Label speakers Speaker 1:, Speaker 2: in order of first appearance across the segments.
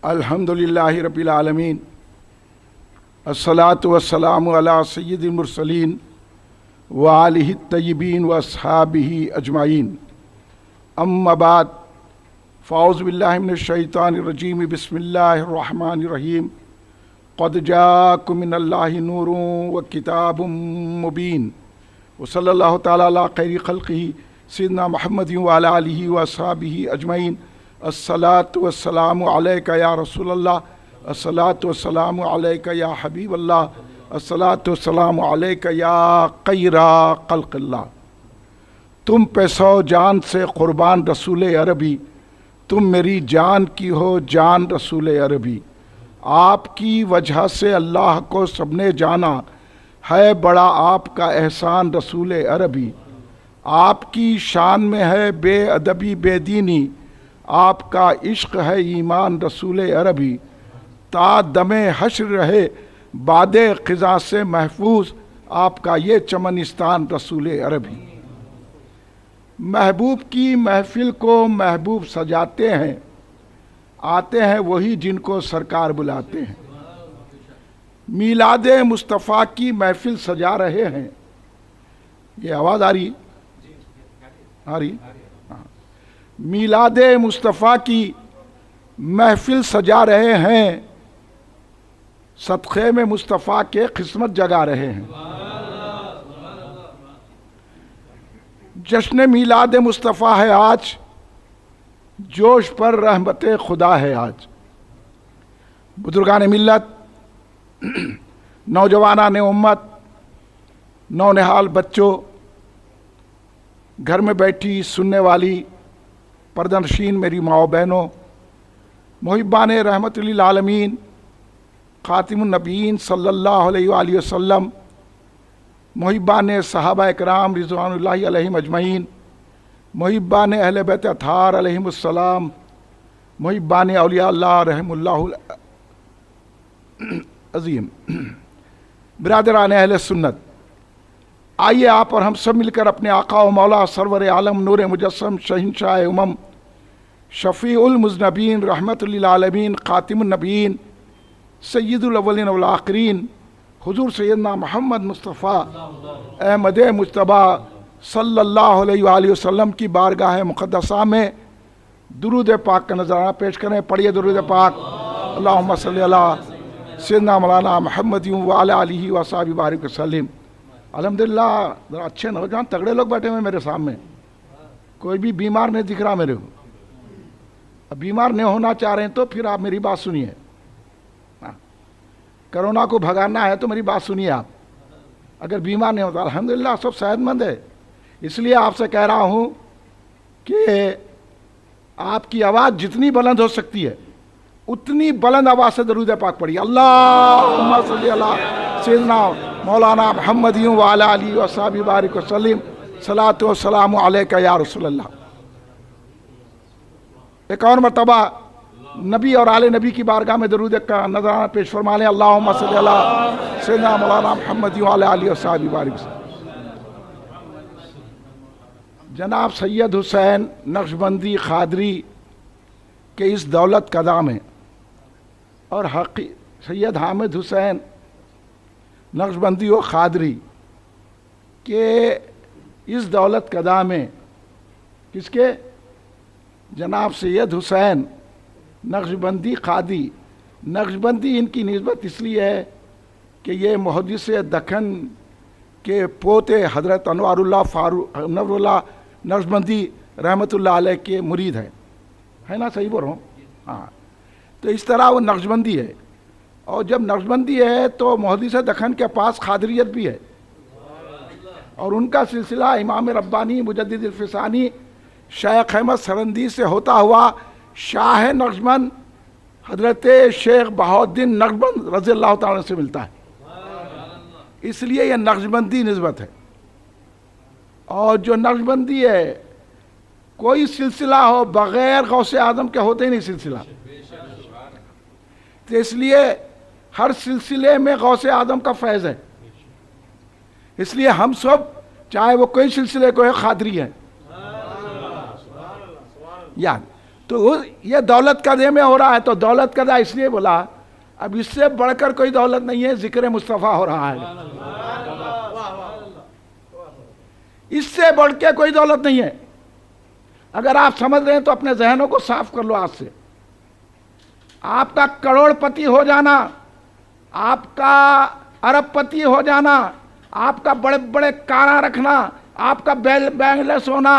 Speaker 1: الحمدللہ رب العالمین الصلاۃ والسلام علی سید المرسلین وآلہ الطیبین واصحابہ اجمعین اما بعد فاعوذ باللہ من الشیطان الرجیم بسم اللہ الرحمن الرحیم قد جاءکم من اللہ نور وکتاب مبین وصلی اللہ تعالی علی خیر خلقہ سیدنا محمد وعلی آلہ واصحابہ اجمعین الصلاۃ والسلام علیک یا رسول اللہ، الصلاۃ والسلام علیک یا حبیب اللہ، الصلاۃ والسلام علیک یا خیر خلق اللہ۔ تم پہ سو جان سے قربان رسول عربی، تم میری جان کی ہو جان رسول عربی۔ آپ کی وجہ سے اللہ کو سب نے جانا، ہے بڑا آپ کا احسان رسول عربی۔ آپ کی شان میں ہے بے ادبی بے دینی، آپ کا عشق ہے ایمان رسول عربی۔ تا دم حشر رہے باد خزاں سے محفوظ، آپ کا یہ چمنستان رسول عربی۔ محبوب کی محفل کو محبوب سجاتے ہیں، آتے ہیں وہی جن کو سرکار بلاتے ہیں۔ میلاد مصطفیٰ کی محفل سجا رہے ہیں، یہ آواز آ رہی؟ میلاد مصطفیٰ کی محفل سجا رہے ہیں، صدقے میں مصطفیٰ کے قسمت جگا رہے ہیں۔ جشن میلاد مصطفیٰ ہے آج، جوش پر رحمت خدا ہے آج۔ بزرگان ملت، نوجوانان امت، نونہال بچوں، گھر میں بیٹھی سننے والی پردہ نشین میری ماؤں بہنوں، محبان رحمت للعالمین، خاتم النبیین صلی اللہ علیہ وآلہ وسلم، محبان صحابہ اکرام رضوان اللہ علیہم اجمعین، محبان اہل بیت اطہار علیہم السلام، محبان اولیاء اللہ رحم اللہ عظیم، برادران اہل سنت، آئیے آپ اور ہم سب مل کر اپنے آقا و مولا سرور عالم نور مجسم شہنشاہ امم شفیع المذنبین رحمت للعالمین خاتم النبیین سید الاولین والآخرین حضور سیدنا محمد مصطفیٰ احمد مجتبیٰ صلی اللہ علیہ وآلہ وسلم کی بارگاہ مقدسہ میں درود پاک کا نذرانہ پیش کریں۔ پڑھیے درود پاک۔ اللہم صلی علی سیدنا مولانا محمد وعلی آلہ وصحبہ بارک وسلم۔ الحمدللہ ذرا اچھے نوجوان تگڑے لوگ بیٹھے ہوئے میرے سامنے، کوئی بھی بیمار نہیں دکھ رہا میرے کو۔ اب بیمار نہیں ہونا چاہ رہے ہیں تو پھر آپ میری بات سنیے، کرونا کو بھگانا ہے تو میری بات سنیے آپ۔ اگر بیمار نہیں ہوتا، الحمدللہ سب صحت مند ہے۔ اس لیے آپ سے کہہ رہا ہوں کہ آپ کی آواز جتنی بلند ہو سکتی ہے اتنی بلند آواز سے درود پاک پڑھیے۔ اللہم صلی علی سیدنا مولانا محمد وعلی آلہ وصحبہ بارک وسلم، صلاۃ والسلام علیک یا رسول اللہ۔ ایک اور مرتبہ نبی اور آل نبی کی بارگاہ میں درود کا نذرانہ پیش فرما لیں۔ اللہم صلی علی سیدنا مولانا محمد وعلی آلہ وصحبہ بارک وسلم۔ جناب سید حسین نقشبندی قادری کے اس دولت قدا میں اور سید حامد حسین نقشبندی و قادری کے اس دولت قدا میں کس کے؟ جناب سید حسین نقشبندی قادری۔ نقشبندی ان کی نسبت اس لیے ہے کہ یہ محدث دکن کے پوتے حضرت انوار اللہ نقشبندی رحمت اللہ علیہ کے مرید ہے نا؟ صحیح بول رہا ہوں؟ ہاں، تو اس طرح وہ نقشبندی ہے، اور جب نقشبندی ہے تو محدث دکن کے پاس قادریت بھی ہے، اور ان کا سلسلہ امام ربانی مجدد الفسانی شیخ احمد سرندی سے ہوتا ہوا شاہ نقشبند حضرت شیخ بہاؤالدین نقشبند رضی اللہ تعالیٰ سے ملتا ہے، اس لیے یہ نقشبندی نسبت ہے۔ اور جو نقشبندی ہے، کوئی سلسلہ ہو بغیر غوث اعظم کے ہوتے ہی نہیں سلسلہ، تو اس لیے ہر سلسلے میں غوث اعظم کا فیض ہے۔ اس لیے ہم سب چاہے وہ کوئی سلسلے کو ہے قادری ہے، یاد تو یہ دولت قدے میں ہو رہا ہے، تو دولت قدہ اس لیے بولا اب اس سے بڑھ کر کوئی دولت نہیں ہے، ذکر مصطفیٰ ہو رہا ہے، اس سے بڑھ کے کوئی دولت نہیں ہے۔ اگر آپ سمجھ رہے ہیں تو اپنے ذہنوں کو صاف کر لو آج سے۔ آپ کا کروڑ پتی ہو جانا، آپ کا ارب پتی ہو جانا، آپ کا بڑے بڑے کاراں رکھنا، آپ کا بیلنس ہونا،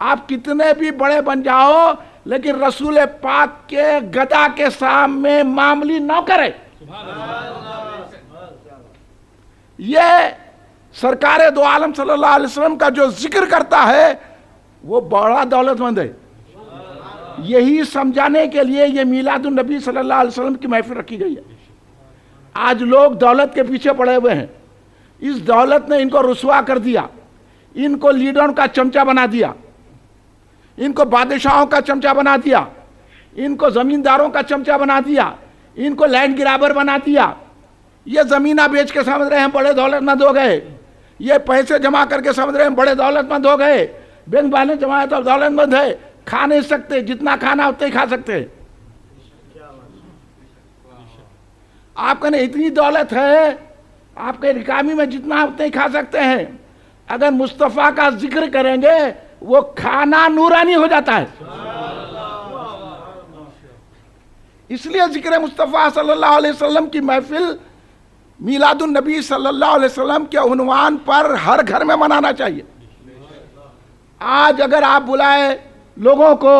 Speaker 1: آپ کتنے بھی بڑے بن جاؤ، لیکن رسول پاک کے گدا کے سامنے معاملی نہ کرے۔ یہ سرکار دو عالم صلی اللہ علیہ وسلم کا جو ذکر کرتا ہے وہ بڑا دولت مند ہے۔ یہی سمجھانے کے لیے یہ میلاد النبی صلی اللہ علیہ وسلم کی محفل رکھی گئی ہے۔ آج لوگ دولت کے پیچھے پڑے ہوئے ہیں، اس دولت نے ان کو رسوا کر دیا، ان کو لیڈروں کا چمچہ بنا دیا، ان کو بادشاہوں کا چمچہ بنا دیا، ان کو زمینداروں کا چمچہ بنا دیا، ان کو لینڈ گرابر بنا دیا۔ یہ زمینہ بیچ کے سمجھ رہے ہیں بڑے دولت مند ہو گئے، یہ پیسے جمع کر کے سمجھ رہے ہیں بڑے دولت مند ہو گئے، بینک بیلنس جمع ہے تو دولت مند ہے، کھا نہیں سکتے، جتنا کھانا اتنا ہی کھا سکتے۔ آپ کہنے اتنی دولت ہے، آپ کے اکانومی میں جتنا اتنا ہی کھا سکتے ہیں۔ اگر مصطفیٰ کا ذکر کریں گے وہ کھانا نورانی ہو جاتا ہے۔ اس لیے ذکر مصطفیٰ صلی اللہ علیہ وسلم کی محفل میلاد النبی صلی اللہ علیہ وسلم کے عنوان پر ہر گھر میں منانا چاہیے۔ آج اگر آپ بلائے لوگوں کو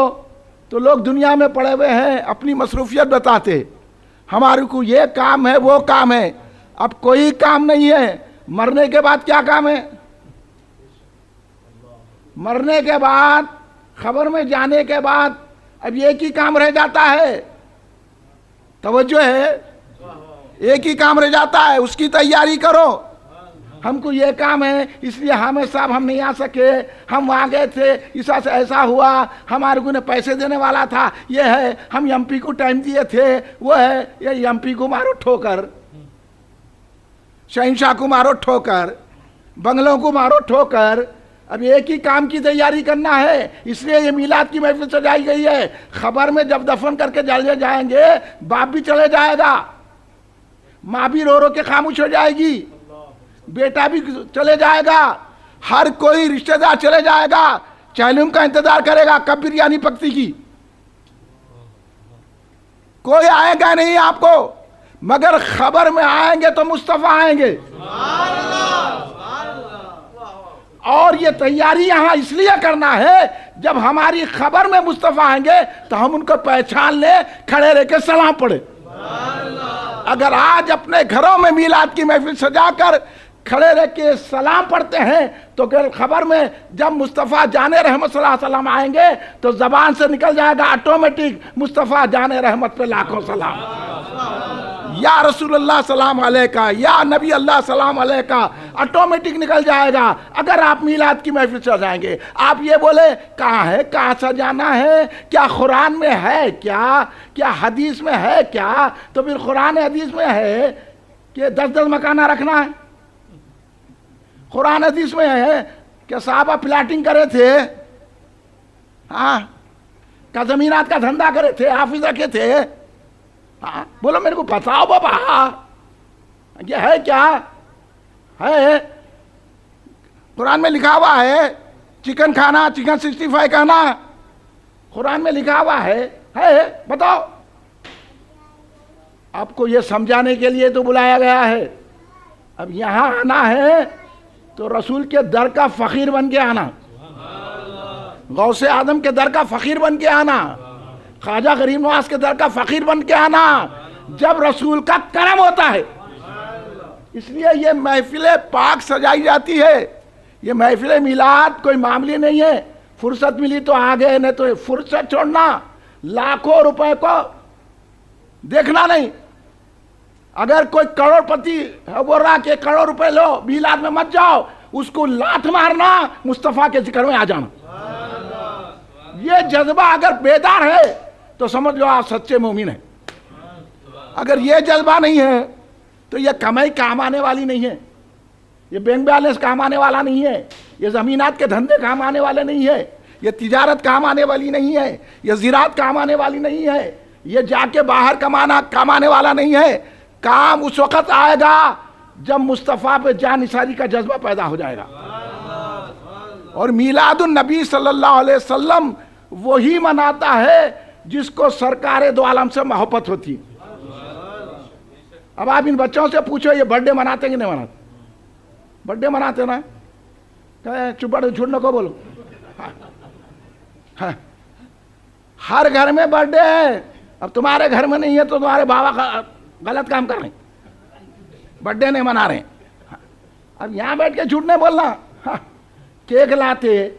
Speaker 1: تو لوگ دنیا میں پڑے ہوئے ہیں، اپنی مصروفیت بتاتے، ہمارے کو یہ کام ہے وہ کام ہے۔ اب کوئی کام نہیں ہے، مرنے کے بعد کیا کام ہے؟ مرنے کے بعد، خبر میں جانے کے بعد اب ایک ہی کام رہ جاتا ہے، توجہ ہے، ایک ہی کام رہ جاتا ہے، اس کی تیاری کرو۔ ہم کو یہ کام ہے اس لیے حامد صاحب ہم نہیں آ سکے، ہم وہاں گئے تھے، ایسا سے ایسا ہوا، ہمارے کو نے پیسے دینے والا تھا، یہ ہے، ہم ایم پی کو ٹائم دیے تھے، وہ ہے، یہ ایم پی کو مارو ٹھوکر، شہنشاہ کو مارو ٹھوکر، بنگلوں کو مارو ٹھوکر۔ اب ایک ہی کام کی تیاری کرنا ہے، اس لیے یہ میلاد کی محفل سجائی گئی ہے۔ خبر میں جب دفن کر کے جلے جائیں گے، باپ بھی چلے جائے گا، ماں بھی رو رو کے خاموش ہو جائے گی، بیٹا بھی چلے جائے گا، ہر کوئی رشتہ دار چلے جائے گا، چیلم کا انتظار کرے گا کب بریانی پکتی کی۔ کوئی آئے گا نہیں آپ کو، مگر خبر میں آئیں گے تو مصطفیٰ آئیں گے۔ اور یہ تیاری یہاں اس لیے کرنا ہے، جب ہماری خبر میں مصطفیٰ آئیں گے تو ہم ان کو پہچان لیں، کھڑے رہ کے سلام پڑھے۔ اگر آج اپنے گھروں میں میلاد کی محفل سجا کر کھڑے رہ کے سلام پڑھتے ہیں تو خبر میں جب مصطفیٰ جان رحمت صلی اللہ علیہ وسلم آئیں گے تو زبان سے نکل جائے گا آٹومیٹک، مصطفیٰ جان رحمت پہ لاکھوں سلام، یا رسول اللہ سلام علیکہ، یا نبی اللہ سلام علیکہ، آٹومیٹک نکل جائے گا۔ اگر آپ میلاد کی محفل سجائیں گے، آپ یہ بولے کہاں ہے، کہاں سجانا ہے، کیا قرآن میں ہے، کیا حدیث میں ہے، کیا تو پھر قرآن حدیث میں ہے کہ 10 مکانہ رکھنا ہے؟ قرآن حدیث میں ہے کہ صحابہ پلاٹنگ کرے تھے، ہاں، کا زمینات کا دھندا کرے تھے، حافظ رکھے تھے؟ ہاں، بولو میرے کو بتاؤ بابا، یہ ہے کیا ہے؟ قرآن میں لکھا ہوا ہے چکن کھانا، چکن 65 کھانا، قرآن میں لکھا ہوا ہے، بتاؤ۔ آپ کو یہ سمجھانے کے لیے تو بلایا گیا ہے۔ اب یہاں آنا ہے تو رسول کے در کا فقیر بن کے آنا، غوث اعظم کے در کا فقیر بن کے آنا، خواجہ غریب نواز کے در کا فقیر بن کے آنا، جب رسول کا کرم ہوتا ہے۔ اس لیے یہ محفل پاک سجائی جاتی ہے۔ یہ محفل میلاد کوئی معاملی نہیں ہے، فرصت ملی تو آگے، نہیں تو فرصت چھوڑنا، لاکھوں روپے کو دیکھنا نہیں۔ اگر کوئی کروڑ پتی بول رہا کہ کروڑ روپے لو، میلاد میں مت جاؤ، اس کو لات مارنا، مصطفیٰ کے ذکر میں آ جانا۔ یہ جذبہ اگر بیدار ہے تو سمجھ لو آپ سچے مومن ہیں۔ اگر یہ جذبہ نہیں ہے تو یہ کمائی کام آنے والی نہیں ہے، یہ بینک بیلنس کام آنے والا نہیں ہے، یہ زمینات کے دھندے کام آنے والے نہیں ہے، یہ تجارت کام آنے والی نہیں ہے، یہ زراعت کام آنے والی نہیں ہے، یہ جا کے باہر کمانے والا نہیں ہے. کام اس وقت آئے گا جب مصطفیٰ پہ جان نثاری کا جذبہ پیدا ہو جائے گا. اور میلاد النبی صلی اللہ علیہ وسلم وہی مناتا ہے جس کو سرکار دو عالم سے محبت ہوتی. اب آپ ان بچوں سے پوچھو یہ برتھ ڈے مناتے کہ نہیں مناتے؟ برتھ ڈے مناتے نا؟ چپ جھوٹ نہ کو بولو. ہر گھر میں برتھ ڈے ہے. اب تمہارے گھر میں نہیں ہے تو تمہارے بابا غلط کام کر رہے ہیں، برتھ ڈے نہیں منا رہے ہیں. اب یہاں بیٹھ کے جھوٹ نہیں بولنا. کیک لاتے،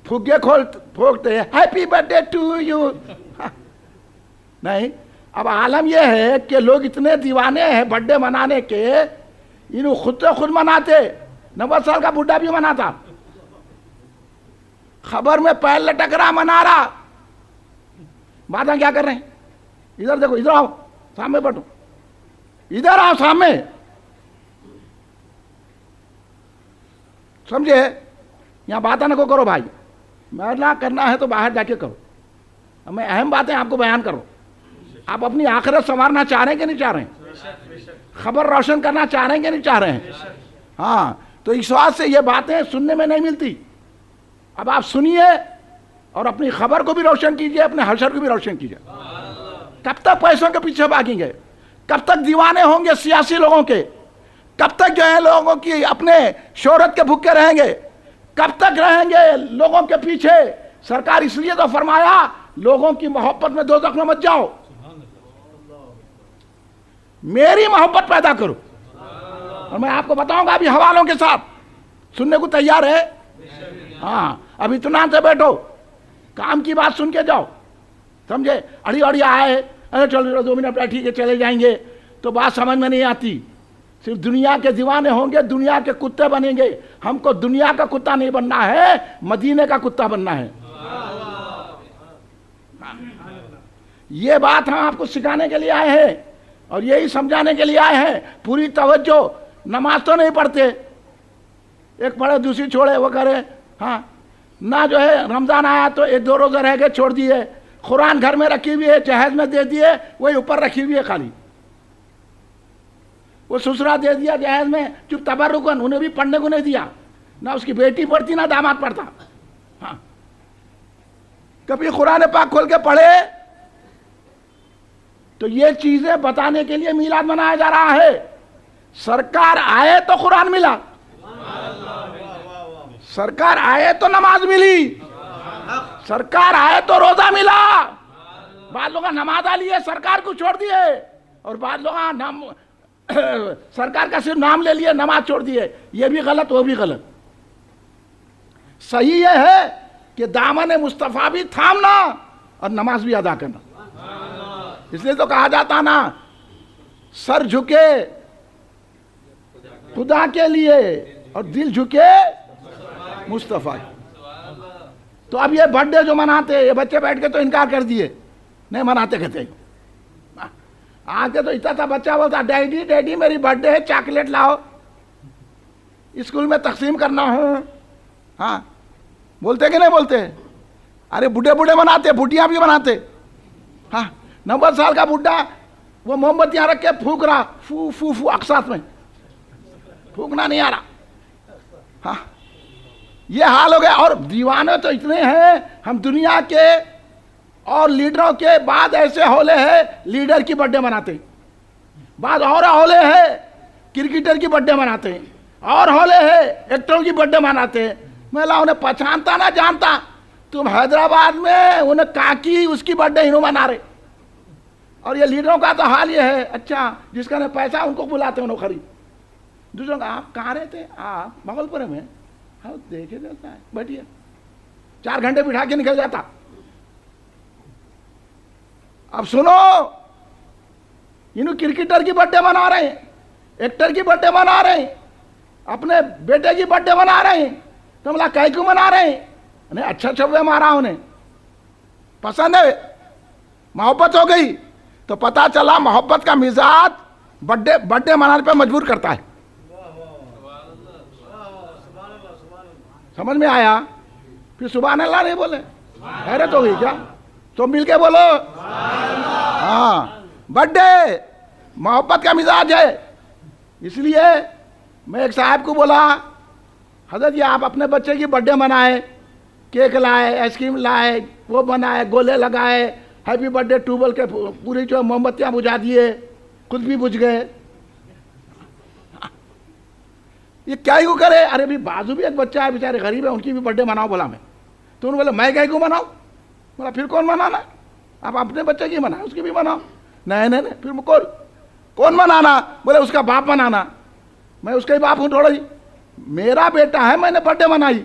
Speaker 1: پھگے پھونکتے، ہیپی برتھ ڈے ٹو یو. نہیں، اب عالم یہ ہے کہ لوگ اتنے دیوانے ہیں برتھ ڈے منانے کے، انہوں خود مناتے. 90 سال کا بڈھا بھی مناتا، خبر میں پیر لٹک رہا منا رہا. باتیں کیا کر رہے ہیں؟ ادھر دیکھو، ادھر آؤ، سامنے بیٹھو، ادھر آؤ سامنے. سمجھے؟ یہاں باتیں نہ کو کرو بھائی. میں کرنا ہے تو باہر جا کے کرو. میں اہم باتیں آپ کو بیان کروں. آپ اپنی آخرت سنوارنا چاہ رہے ہیں کہ نہیں چاہ رہے ہیں؟ خبر روشن کرنا چاہ رہے ہیں کہ نہیں چاہ رہے ہیں؟ ہاں، تو اس واسطے سے یہ باتیں سننے میں نہیں ملتی. اب آپ سنیے اور اپنی خبر کو بھی روشن کیجئے، اپنے حشر کو بھی روشن کیجئے. کب تک پیسوں کے پیچھے بھاگیں گے؟ کب تک دیوانے ہوں گے سیاسی لوگوں کے؟ کب تک جو ہے لوگوں کی اپنے شہرت کے بھوکے رہیں گے؟ کب تک رہیں گے لوگوں کے پیچھے؟ سرکار اس لیے تو فرمایا لوگوں کی محبت میں دوزخ میں مت جاؤ، میری محبت پیدا کرو. اور میں آپ کو بتاؤں گا ابھی حوالوں کے ساتھ. سننے کو تیار ہے؟ ہاں، اب اتنا سے بیٹھو، کام کی بات سن کے جاؤ. سمجھے؟ اڑی آئے، چلو 2 منٹ ٹھیک ہے چلے جائیں گے، تو بات سمجھ میں نہیں آتی. صرف دنیا کے دیوانے ہوں گے، دنیا کے کتے بنیں گے. ہم کو دنیا کا کتا نہیں بننا ہے، مدینے کا کتا بننا ہے. یہ بات ہم آپ کو سکھانے کے لیے آئے ہیں اور یہی سمجھانے کے لیے آئے ہیں. پوری توجہ. نماز تو نہیں پڑھتے، ایک پڑھے دوسری چھوڑے، وہ کرے. ہاں، نہ جو ہے رمضان آیا تو 1-2 روزہ رہ گئے چھوڑ دیے. قرآن گھر میں رکھی ہوئی ہے، جہیز میں دے دیے، وہی اوپر رکھی ہوئی ہے خالی. وہ سسرا دے دیا جہیز میں، چپ تبرکن، انہیں بھی پڑھنے کو نہیں دیا. نہ اس کی بیٹی پڑھتی نہ داماد پڑھتا. ہاں، کبھی قرآن پاک کھول کے پڑھے؟ تو یہ چیزیں بتانے کے لیے میلاد منایا جا رہا ہے. سرکار آئے تو قرآن ملا، سرکار آئے تو نماز ملی، سرکار آئے تو روزہ ملا. بعض لوگ نماز آ لیے سرکار کو چھوڑ دیے، اور بعض لوگ سرکار کا صرف نام لے لیے نماز چھوڑ دیے. یہ بھی غلط، وہ بھی غلط. صحیح یہ ہے کہ دامن مصطفیٰ بھی تھامنا اور نماز بھی ادا کرنا. اس لیے تو کہا جاتا نا، سر جھکے خدا کے لیے اور دل جھکے مصطفیٰ. تو اب یہ برتھ ڈے جو مناتے، یہ بچے بیٹھ کے تو انکار کر دیے، نہیں مناتے کہتے. آگے تو اتنا تھا بچہ بولتا، ڈیڈی ڈیڈی میری برتھ ڈے ہے، چاکلیٹ لاؤ، اسکول میں تقسیم کرنا ہوں. ہاں، بولتے کہ نہیں بولتے؟ ارے بوڑھے مناتے، بڈھیاں بھی مناتے. ہاں، 90 سال کا بڈھا وہ موم بتیاں رکھ کے پھونک رہا، فو فو فو، اقساط میں پھونکنا نہیں آ رہا. ہاں، یہ حال ہو گیا. اور دیوانے تو اتنے ہیں، ہم دنیا کے اور لیڈروں کے بعد ایسے ہولے ہیں لیڈر کی برتھ ڈے مناتے ہیں، بعد اور ہولے ہیں کرکٹر کی برتھ ڈے مناتے ہیں، اور ہولے ہیں ایکٹروں کی برتھ ڈے مناتے ہیں. میں انہیں پہچانتا نہ جانتا. تم حیدرآباد میں انہیں کاکی اس کی برتھ ڈے انہوں منا رہے. اور یہ لیڈروں کا تو حال یہ ہے، اچھا جس کا پیسہ ان کو بلاتے ہیں انہوں خرید. دوسروں کا آپ کہاں رہتے؟ آپ بغل پورے میں. ہاں، دیکھے جاتا ہے، بیٹھیے. 4 گھنٹے بٹھا کے نکل جاتا. اب سنو، انہوں کرکٹر کی برتھ ڈے منا رہے ہیں، ایکٹر کی برتھ ڈے منا رہے ہیں، اپنے بیٹے کی برتھ ڈے منا رہے ہیں. تم لا کئی کو منا رہے ہیں؟ انہیں اچھا چھوے مارا، انہیں پسند ہے، محبت ہو گئی. تو پتا چلا محبت کا مزاج برتھ ڈے منانے پہ مجبور کرتا ہے. سمجھ میں آیا؟ پھر سبحان اللہ نہیں بولے؟ حیرت ہو گئی کیا؟ تو مل کے بولو ہاں. برتھ ڈے محبت کا مزاج ہے. اس لیے میں ایک صاحب کو بولا حضرت یہ آپ اپنے بچے کی برتھ ڈے منائے, کیک لائے, آئس کریم لائے, وہ بنائے, گولے لگائے, ہیپی برتھ ڈے ٹو بول کے پوری جو موم بتیاں بجھا دیے, خود بھی بجھ گئے. یہ کیا ہی کو کرے؟ ارے بھی بازو بھی ایک بچہ ہے بیچارے غریب ہے, ان کی بھی برتھ ڈے مناؤ بولا میں. تو انہوں نے بولا میں کیا کو مناؤں؟ بولا پھر کون منانا؟ آپ اپنے بچے کی منائیں, اس کی بھی مناؤ. نہیں پھر کون منانا؟ بولے اس کا باپ منانا. میں اس کا ہی باپ ہوں تھوڑا ہی, میرا بیٹا ہے, میں نے برتھ ڈے منائی.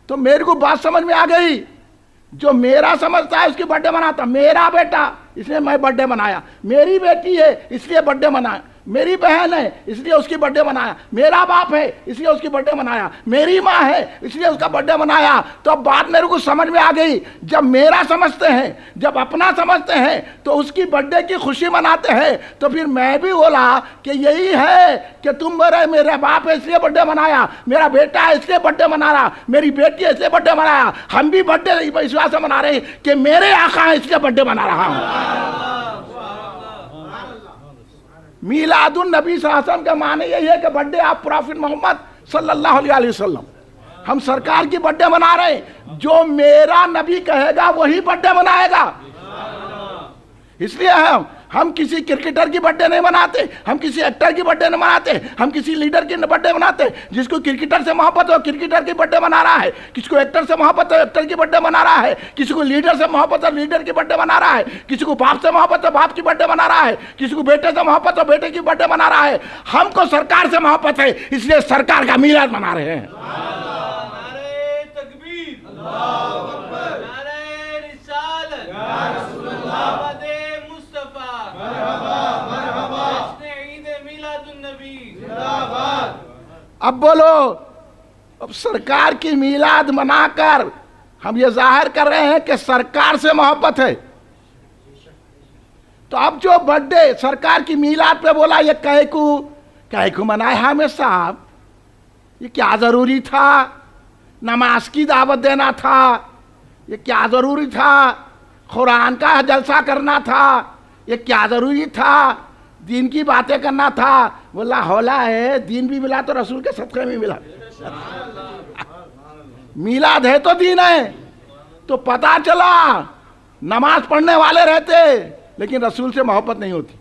Speaker 1: تو میرے کو بات سمجھ میں آ گئی, جو میرا سمجھتا ہے اس کی برتھ ڈے مناتا. میرا بیٹا اس لیے میں برتھ ڈے منایا, میری بیٹی ہے اس لیے برتھ ڈے منایا, میری بہن ہے اس لیے اس کی برتھ ڈے منایا, میرا باپ ہے اس لیے اس کی برتھ ڈے منایا, میری ماں ہے اس لیے اس کا برتھ ڈے منایا. تو اب بات میرے کو سمجھ میں آ گئی, جب میرا سمجھتے ہیں, جب اپنا سمجھتے ہیں تو اس کی برتھ ڈے کی خوشی مناتے ہیں. تو پھر میں بھی بولا کہ یہی ہے کہ تم میرا باپ ہے اس لیے برتھ ڈے منایا, میرا بیٹا ہے اس لیے برتھ ڈے منا رہا, میری بیٹی ہے اس لیے برتھ ڈے منایا. ہم بھی برتھ ڈے اس وجہ سے منا رہے ہیں کہ میرے آقا ہے اس لیے برتھ ڈے منا رہا ہوں. میلاد النبی صلی اللہ علیہ وسلم کا معنی یہی ہے کہ برتھ ڈے آف پروفٹ محمد صلی اللہ علیہ وسلم. ہم سرکار کی برتھ ڈے منا رہے ہیں, جو میرا نبی کہے گا وہی برتھ ڈے منائے گا. اس لیے ہم کسی کرکٹر کی برتھ ڈے نہیں مناتے, ہم کسی ایکٹر کی برتھ ڈے نہیں مناتے, ہم کسی لیڈر کی برتھ ڈے مناتے. جس کو کرکٹر سے محبت ہو کرکٹر کی برتھ ڈے منا رہا ہے, کسی کو ایکٹر سے محبت ہو ایکٹر کی برتھ ڈے منا رہا ہے, کسی کو لیڈر سے محبت ہو لیڈر کی برتھ ڈے منا رہا ہے, کسی کو باپ سے محبت ہو باپ کی برتھ ڈے منا رہا ہے, کسی کو بیٹے سے محبت ہو بیٹے کی برتھ ڈے منا رہا ہے. ہم کو سرکار سے محبت ہے اس لیے سرکار کا میلاد منا رہے ہیں. اب بولو, اب سرکار کی میلاد منا کر ہم یہ ظاہر کر رہے ہیں کہ سرکار سے محبت ہے. تو اب جو برتھ ڈے سرکار کی میلاد پہ بولا یہ کہے کو منائے حامد صاحب, یہ کیا ضروری تھا؟ نماز کی دعوت دینا تھا, یہ کیا ضروری تھا؟ قرآن کا جلسہ کرنا تھا, یہ کیا ضروری تھا؟ دین کی باتیں کرنا تھا. بولا ہولا ہے, دین بھی ملا تو رسول کے صدقے میں ملا. میلاد ہے تو دین ہے. تو پتا چلا نماز پڑھنے والے رہتے لیکن رسول سے محبت نہیں ہوتی,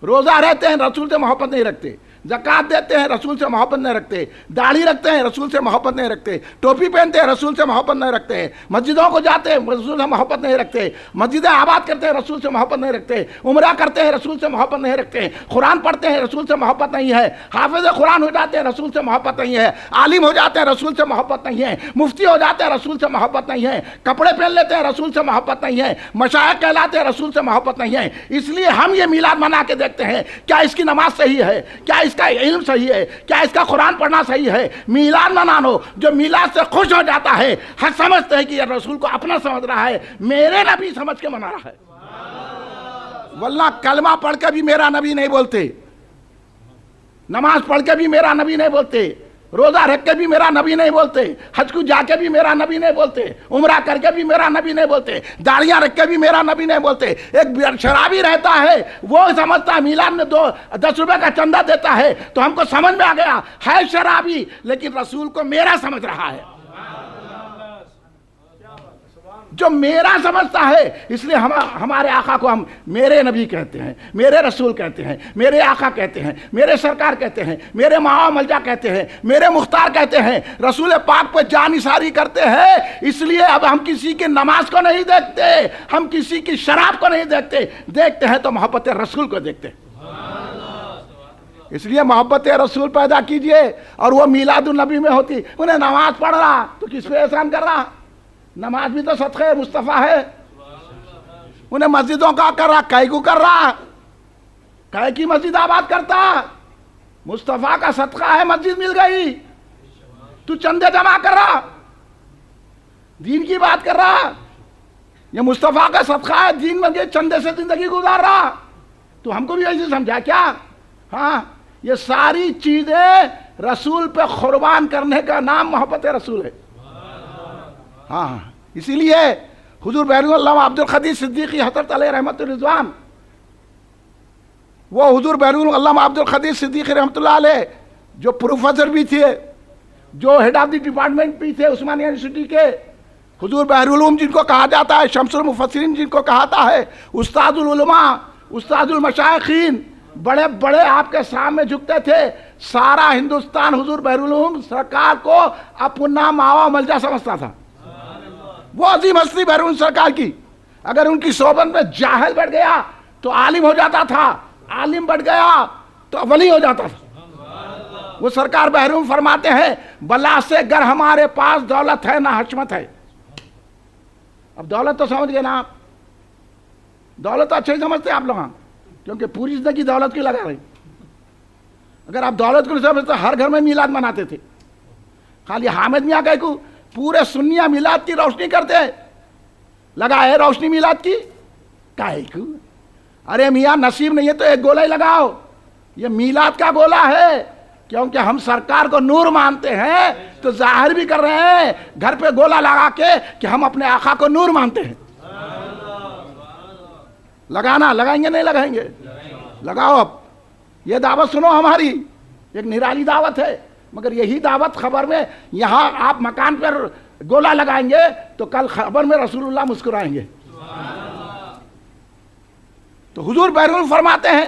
Speaker 1: روزہ رہتے ہیں رسول سے محبت نہیں رکھتے, زکوٰۃ دیتے ہیں رسول سے محبت نہیں رکھتے, داڑھی رکھتے ہیں رسول سے محبت نہیں رکھتے, ٹوپی پہنتے ہیں رسول سے محبت نہیں رکھتے, مسجدوں کو جاتے ہیں رسول سے محبت نہیں رکھتے, مسجدیں آباد کرتے ہیں رسول سے محبت نہیں رکھتے, عمرہ کرتے ہیں رسول سے محبت نہیں رکھتے, قرآن پڑھتے ہیں رسول سے محبت نہیں ہے, حافظ قرآن ہو جاتے ہیں رسول سے محبت نہیں ہے, عالم ہو جاتے ہیں رسول سے محبت نہیں ہے, مفتی ہو جاتے ہیں رسول سے محبت نہیں ہے, کپڑے پہن لیتے ہیں رسول سے محبت نہیں ہے, مشائخ کہلاتے ہیں رسول سے محبت نہیں ہے. اس لیے ہم یہ میلاد منا کے دیکھتے ہیں کیا اس کی نماز صحیح ہے, کیا اس کا علم صحیح ہے, کیا اس کا قرآن پڑھنا صحیح ہے. میلاد منانو, جو میلاد سے خوش ہو جاتا ہے, ہر سمجھتے ہیں کہ یہ رسول کو اپنا سمجھ رہا ہے, میرے نبی سمجھ کے منا رہا ہے. واللہ کلمہ پڑھ کے بھی میرا نبی نہیں بولتے, نماز پڑھ کے بھی میرا نبی نہیں بولتے, روزہ رکھ کے بھی میرا نبی نہیں بولتے, حج کو جا کے بھی میرا نبی نہیں بولتے, عمرہ کر کے بھی میرا نبی نہیں بولتے, داڑیاں رکھ کے بھی میرا نبی نہیں بولتے. ایک شرابی رہتا ہے وہ سمجھتا ہے میلاد میں 10 روپے کا چندہ دیتا ہے, تو ہم کو سمجھ میں آ گیا ہے شرابی لیکن رسول کو میرا سمجھ رہا ہے, جو میرا سمجھتا ہے. اس لیے ہمارے آقا کو ہم میرے نبی کہتے ہیں, میرے رسول کہتے ہیں, میرے آقا کہتے ہیں, میرے سرکار کہتے ہیں, میرے ماں ملجا کہتے ہیں, میرے مختار کہتے ہیں, رسول پاک پہ جان نثاری کرتے ہیں. اس لیے اب ہم کسی کی نماز کو نہیں دیکھتے, ہم کسی کی شراب کو نہیں دیکھتے, دیکھتے ہیں تو محبت رسول کو دیکھتے ہیں. اس لیے محبت رسول پیدا کیجئے. اور وہ میلاد النبی میں ہوتی, انہیں نماز پڑھ رہا تو کس پہ احسان کر رہا؟ نماز بھی تو صدقہ مصطفیٰ ہے. انہیں مسجدوں کا کر رہا, کئی کو کر رہا, کئی کی مسجد آباد کرتا, مصطفیٰ کا صدقہ ہے مسجد مل گئی, تو چندے جمع کر رہا, دین کی بات کر رہا. یہ مصطفیٰ کا صدقہ ہے, دین میں چندے سے زندگی گزار رہا. تو ہم کو بھی ایسے سمجھا کیا؟ ہاں, یہ ساری چیزیں رسول پہ قربان کرنے کا نام محبت رسول ہے. ہاں اسی لیے حضور بحر علامہ عبد القدیر صدیقی حضرت علیہ رحمت الرضوان، وہ حضور بحر علامہ عبد القدیر صدیقی رحمۃ اللہ علیہ جو پروفیسر بھی تھے، جو ہیڈ آف دی ڈپارٹمنٹ بھی تھے عثمانیہ یونیورسٹی کے، حضور بحر العلوم جن کو کہا جاتا ہے، شمس المفسرین جن کو کہاتا ہے، استاد العلماء، استاد المشائخین، بڑے بڑے آپ کے سامنے جھکتے تھے. سارا ہندوستان حضور بحر العلوم سرکار کو اپنا ماوا ملجا سمجھتا تھا. وہ عظیم ہستی بحر العلوم سرکار کی، اگر ان کی صحبت میں جاہل بڑھ گیا تو عالم ہو جاتا تھا، عالم بڑھ گیا تو ولی ہو جاتا تھا. وہ سرکار بحر العلوم فرماتے ہیں بلا سے گر ہمارے پاس دولت ہے نہ حشمت ہے. اب دولت تو سمجھ گئے نا آپ، دولت تو اچھے ہی سمجھتے آپ لوگ، کیونکہ پوری زندگی دولت کی لگا رہی. اگر آپ دولت کو سمجھتے ہر گھر میں میلاد مناتے تھے. خالی حامد میاں کہے کو پورے سنیاں میلاد کی روشنی کرتے ہیں، لگائے روشنی میلاد کی کہے کو. ارے میاں نصیب نہیں ہے تو ایک گولا ہی لگاؤ، یہ میلاد کا گولا ہے، کیونکہ ہم سرکار کو نور مانتے ہیں تو ظاہر بھی کر رہے ہیں گھر پہ گولا لگا کے کہ ہم اپنے آقا کو نور مانتے ہیں. لگانا، لگائیں گے نہیں لگائیں گے؟ لگاؤ. اب یہ دعوت سنو، ہماری ایک نرالی دعوت ہے، مگر یہی دعوت خبر میں یہاں آپ مکان پر گولا لگائیں گے تو کل خبر میں رسول اللہ مسکرائیں گے. تو حضور بحر العلوم فرماتے ہیں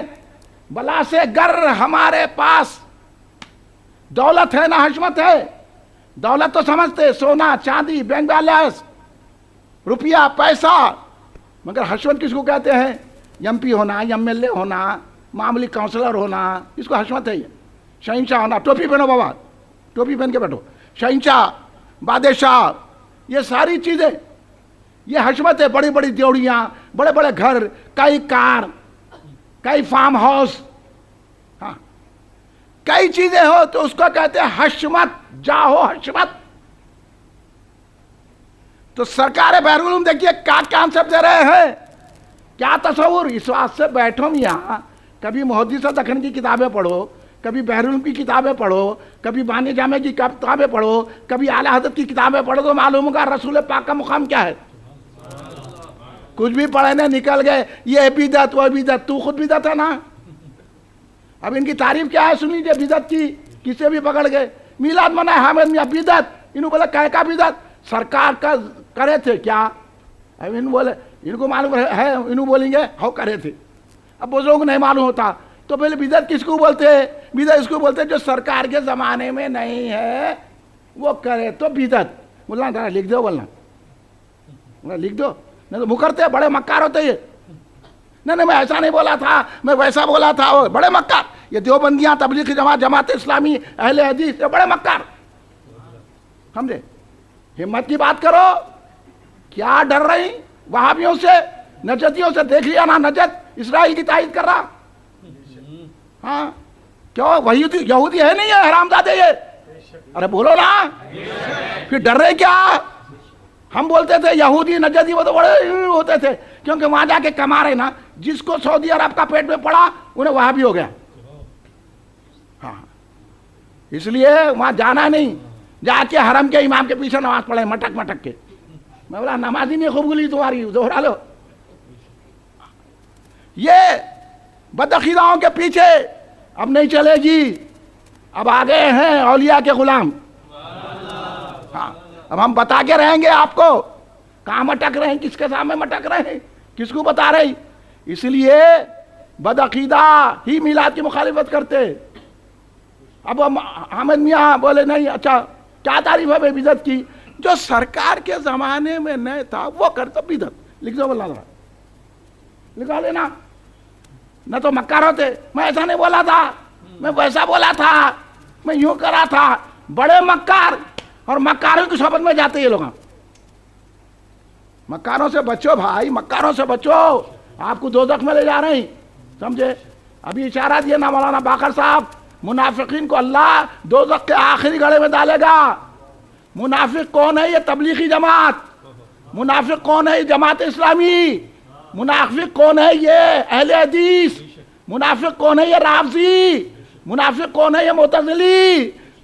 Speaker 1: بلا سے گر ہمارے پاس دولت ہے نہ حشمت ہے. دولت تو سمجھتے سونا چاندی بینک بیلنس روپیہ پیسہ، مگر حشمت کس کو کہتے ہیں؟ ایم پی ہونا، ایم ایل اے ہونا، معمولی کاؤنسلر ہونا، اس کو حشمت ہے. یہ شہنشاہ ہونا، ٹوپی پہنو بابا، ٹوپی پہن کے بیٹھو، شہنشاہ، بادشاہ، یہ ساری چیزیں یہ حشمت ہے. بڑی بڑی دیوڑیاں، بڑے بڑے گھر، کئی کار، کئی فارم ہاؤس، ہاں کئی چیزیں ہو تو اس کو کہتے ہیں حشمت، جاہو حشمت. تو سرکار بحر العلوم دیکھیے کیا کانسیپٹ دے رہے ہیں، کیا تصور. اس واسطے سے بیٹھو یہاں، کبھی محدث دکن کی کتابیں پڑھو، کبھی بحر العلوم کی کتابیں پڑھو، کبھی بانی جامع کی کتابیں پڑھو، کبھی اعلیٰ حضرت کی کتابیں پڑھو تو معلوم ہوگا رسول پاک کا مقام کیا ہے. کچھ بھی پڑھے نہ نکل گئے یہ بدعت وہ بدعت. تو خود بدعت ہے نا. اب ان کی تعریف کیا ہے سن لیجیے بدعت کی، کسے بھی پکڑ گئے. میلاد منائے حامد میاں بدعت، انہوں بولے کہے کا بدعت، سرکار کا کرے تھے کیا. اب ان بولے ان کو معلوم ہے، انہوں بولیں گے ہو کرے تھے. اب بزرگ نہیں معلوم ہوتا تو پہلے بدعت کس کو بولتے ہیں؟ بدعت اس کو بولتے ہیں جو سرکار کے زمانے میں نہیں ہے وہ کرے تو بدعت. بولنا لکھ دو، بولنا لکھ دو، نہیں تو مکرتے بڑے مکار ہوتے یہ. نہیں میں ایسا نہیں بولا تھا، میں ویسا بولا تھا. وہ بڑے مکار، یہ دیوبندیاں، تبلیغی جماعت، جماعت اسلامی، اہل حدیث، یہ بڑے مکار. سمجھے؟ ہمت کی بات کرو. کیا ڈر رہی وہابیوں سے، نجدیوں سے؟ دیکھ لیا نا نجد اسرائیل کی تائید کر رہا. ہاں کیوں وہی یہودی ہے نہیں ہے حرامزادے یہ؟ ارے بولو نا، پھر ڈر رہے کیا؟ ہم بولتے تھے یہودی نجدی وہ تو بڑے ہوتے تھے، کیونکہ وہاں جا کے کما رہے نا. جس کو سعودی عرب کا پیٹ میں پڑا انہیں وہاں بھی ہو گیا. ہاں اس لیے وہاں جانا نہیں، جا کے حرم کے امام کے پیچھے نماز پڑھے مٹک مٹک کے. میں بولا نماز ہی نہیں قبولی تمہاری، دوہرا لو. یہ بدعقیداؤں کے پیچھے اب نہیں چلے گی. اب آگے ہیں اولیاء کے غلام. ہاں اب ہم بتا کے رہیں گے آپ کو کہاں مٹک رہے ہیں، کس کے سامنے مٹک رہے ہیں، کس کو بتا رہے. اس لیے بدعقیدہ ہی میلاد کی مخالفت کرتے. اب حامد میاں بولے نہیں، اچھا کیا تعریف ہے بے بدعت کی؟ جو سرکار کے زمانے میں نہیں تھا وہ کرتا بدعت. لکھ دو بولنا ذرا، لکھا لینا. نہ تو مکار ہوتے، میں ایسا نہیں بولا تھا، میں ویسا بولا تھا، میں یوں کرا تھا. بڑے مکار، اور مکاروں کی صحبت میں جاتے یہ لوگ. مکاروں سے بچو بھائی، مکاروں سے بچو، آپ کو دوزخ میں لے جا رہے ہیں. سمجھے؟ ابھی اشارہ دیا نا مولانا باقر صاحب، منافقین کو اللہ دوزخ کے آخری گڑھے میں ڈالے گا. منافق کون ہے؟ یہ تبلیغی جماعت. منافق کون ہے؟ یہ جماعت اسلامی. منافق کون ہے؟ یہ اہل حدیث. منافق کون ہے؟ یہ رافضی. منافق کون ہے؟ یہ معتزلی.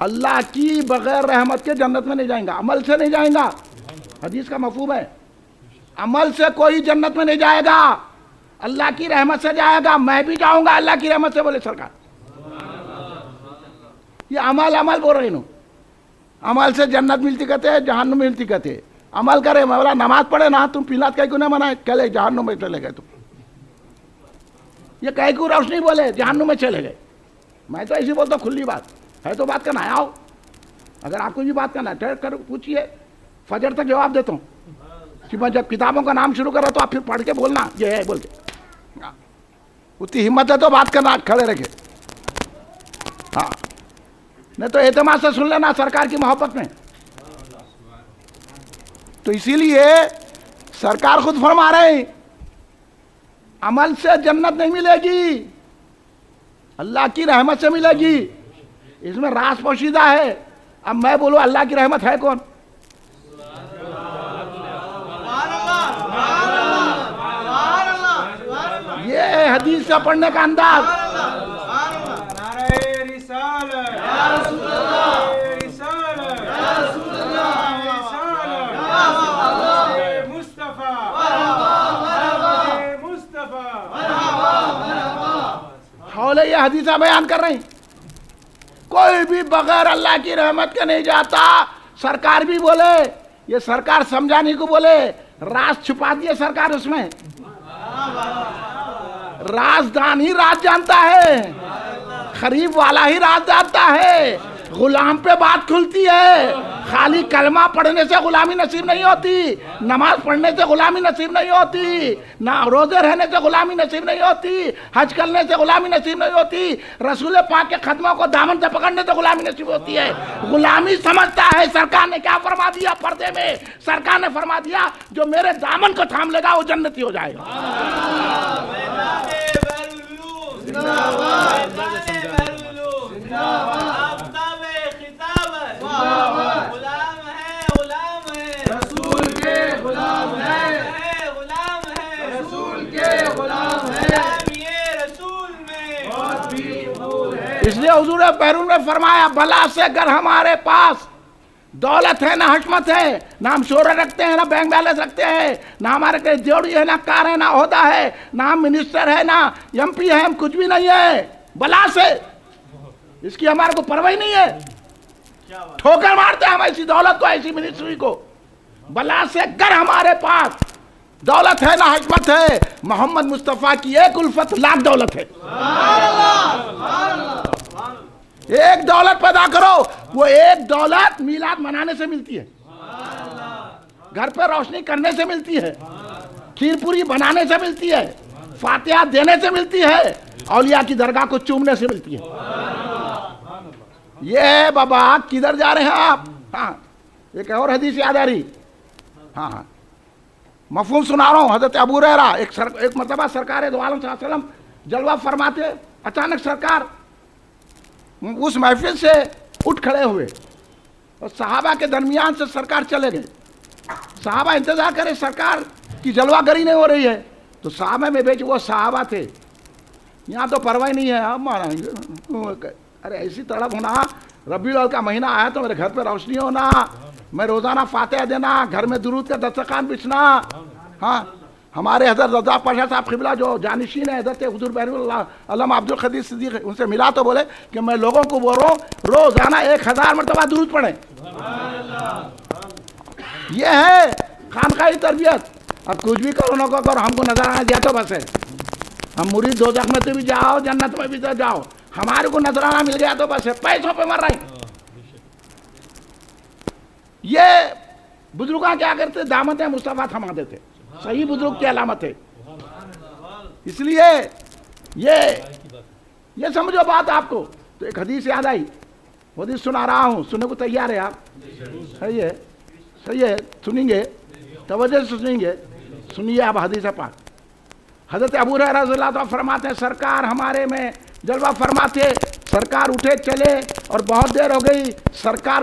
Speaker 1: اللہ کی بغیر رحمت کے جنت میں نہیں جائیں گا، عمل سے نہیں جائیں گا. حدیث کا مفہوم ہے عمل سے کوئی جنت میں نہیں جائے گا، اللہ کی رحمت سے جائے گا. میں بھی جاؤں گا اللہ کی رحمت سے، بولے سرکار. یہ عمل بول رہے ہیں. عمل سے جنت ملتی کہتے ہیں، جہنم ملتی کہتے ہیں. عمل کرے مولا نماز پڑھے نہ تم پیلات کہیں کو نہیں منائے، چلے جہنم میں چلے گئے. تم یہ کہیں کو روشنی بولے جہنم میں چلے گئے. میں تو ایسی بولتا ہوں کھلی بات ہے، تو بات کرنا ہے. آؤ اگر آپ کو بھی بات کرنا ہے کر پوچھیے، فجر تک جواب دیتا ہوں. کہ میں جب کتابوں کا نام شروع کرا تو آپ پھر پڑھ کے بولنا یہ ہے بول کے. اتنی ہمت ہے تو بات کرنا، کھڑے رکھے. ہاں نہیں تو اعتماد سے سن لینا سرکار کی محبت میں. تو اسی لیے سرکار خود فرما رہے ہیں عمل سے جنت نہیں ملے گی، اللہ کی رحمت سے ملے گی. اس میں راز پوشیدہ ہے. اب میں بولوں اللہ کی رحمت ہے کون؟ یہ حدیث کا پڑھنے کا انداز. حول یہ حدیثہ بیان کر رہے ہیں. کوئی بھی بغیر اللہ کی رحمت کے نہیں جاتا. سرکار بھی بولے، یہ سرکار سمجھانے کو بولے. راز چھپا دیے سرکار اس میں. رازدان ہی راز جانتا ہے، قریب والا ہی راز جانتا ہے. غلام پہ بات کھلتی ہے. خالی کلمہ پڑھنے سے غلامی نصیب نہیں ہوتی، نماز پڑھنے سے غلامی نصیب نہیں ہوتی، نہ روزے رہنے سے غلامی نصیب نہیں ہوتی، حج کرنے سے غلامی نصیب نہیں ہوتی، رسول پاک کے قدموں کو دامن سے پکڑنے سے غلامی نصیب ہوتی ہے. غلامی سمجھتا ہے. سرکار نے کیا فرما دیا پردے میں؟ سرکار نے فرما دیا جو میرے دامن کو تھام لے گا وہ جنتی ہو جائے گا. اس لیے حضور بیرون نے فرمایا بلا سے اگر ہمارے پاس دولت ہے، نہ حشمت ہے، نہ ہم شہرت رکھتے ہیں، نہ بینک بیلنس رکھتے ہیں، نہ ہمارے کوئی جوڑی ہے، نہ کار ہے، نہ عہدہ ہے، نہ ہم منسٹر ہے، نہ ایم پی ہے، ہم کچھ بھی نہیں ہے. بلا سے اس کی ہمارے کو پرواہ نہیں ہے. ٹھوکر مارتے ہیں ہم ایسی دولت کو، ایسی منسٹری کو. بلا سے اگر ہمارے پاس دولت ہے، نہ حشمت ہے، محمد مصطفیٰ کی ایک الفت لاکھ دولت ہے. ایک دولت پیدا کرو، وہ ایک دولت میلاد منانے سے ملتی ہے، گھر پہ روشنی کرنے سے ملتی ہے، کھیر پوری بنانے سے ملتی ہے، فاتحہ دینے سے ملتی ہے، اولیاء کی درگاہ کو چومنے سے ملتی ہے. یہ بابا کدھر جا رہے ہیں آپ؟ ہاں ایک اور حدیث یاد آ رہی. ہاں مفہوم سنا رہا ہوں. حضرت ابو ہریرہ ایک مرتبہ سرکار دو عالم صلی اللہ علیہ وسلم جلوہ فرماتے، اچانک سرکار اس محفل سے اٹھ کھڑے ہوئے اور صحابہ کے درمیان سے سرکار چلے گئے. صحابہ انتظار کرے سرکار کی جلوہ گری نہیں ہو رہی ہے. تو صحابہ میں بیچ وہ صحابہ تھے، یہاں تو پرواہ نہیں ہے، ہم ماریں گے. ارے ایسی تڑپ ہونا، ربیع الاول کا مہینہ آیا تو میرے گھر پہ روشنی ہونا، میں روزانہ فاتحہ دینا، گھر میں درود کا دسترخوان بچھنا. ہاں ہمارے حضرت رضا پاشا صاحب قبلہ جو جانشین ہیں حضرت حضور بحر علامہ عبد القدیر صدیق، ان سے ملا تو بولے کہ میں لوگوں کو بول رہا ہوں روزانہ 1000 مرتبہ درود پڑھیں. یہ ہے خانقاہی تربیت. اب کچھ بھی کرو نہ کرو، ہم کو نظر آنا دیا تو بس ہے. ہم مرید دوزخ میں تو بھی جاؤ، جنت میں بھی تو جاؤ، ہمارے کو نظرانہ مل گیا تو بس ہے. پیسوں پہ مر رہے ہیں. یہ بزرگاں کیا کرتے؟ دامت مصطفیٰ تھما دیتے. صحیح بزرگ کی علامت ہے. اس لیے یہ سمجھو بات آپ کو. تو ایک حدیث یاد آئی، حدیث سنا رہا ہوں، سننے کو تیار ہے آپ؟ صحیح ہے، صحیح ہے، سنیں گے، توجہ سے سنیں گے. سنیے آپ حدیث پاک. حضرت ابو ہریرہ رضی اللہ عنہ فرماتے ہیں سرکار ہمارے میں جلوہ فرماتے، سرکار اٹھے چلے اور بہت دیر ہو گئی. سرکار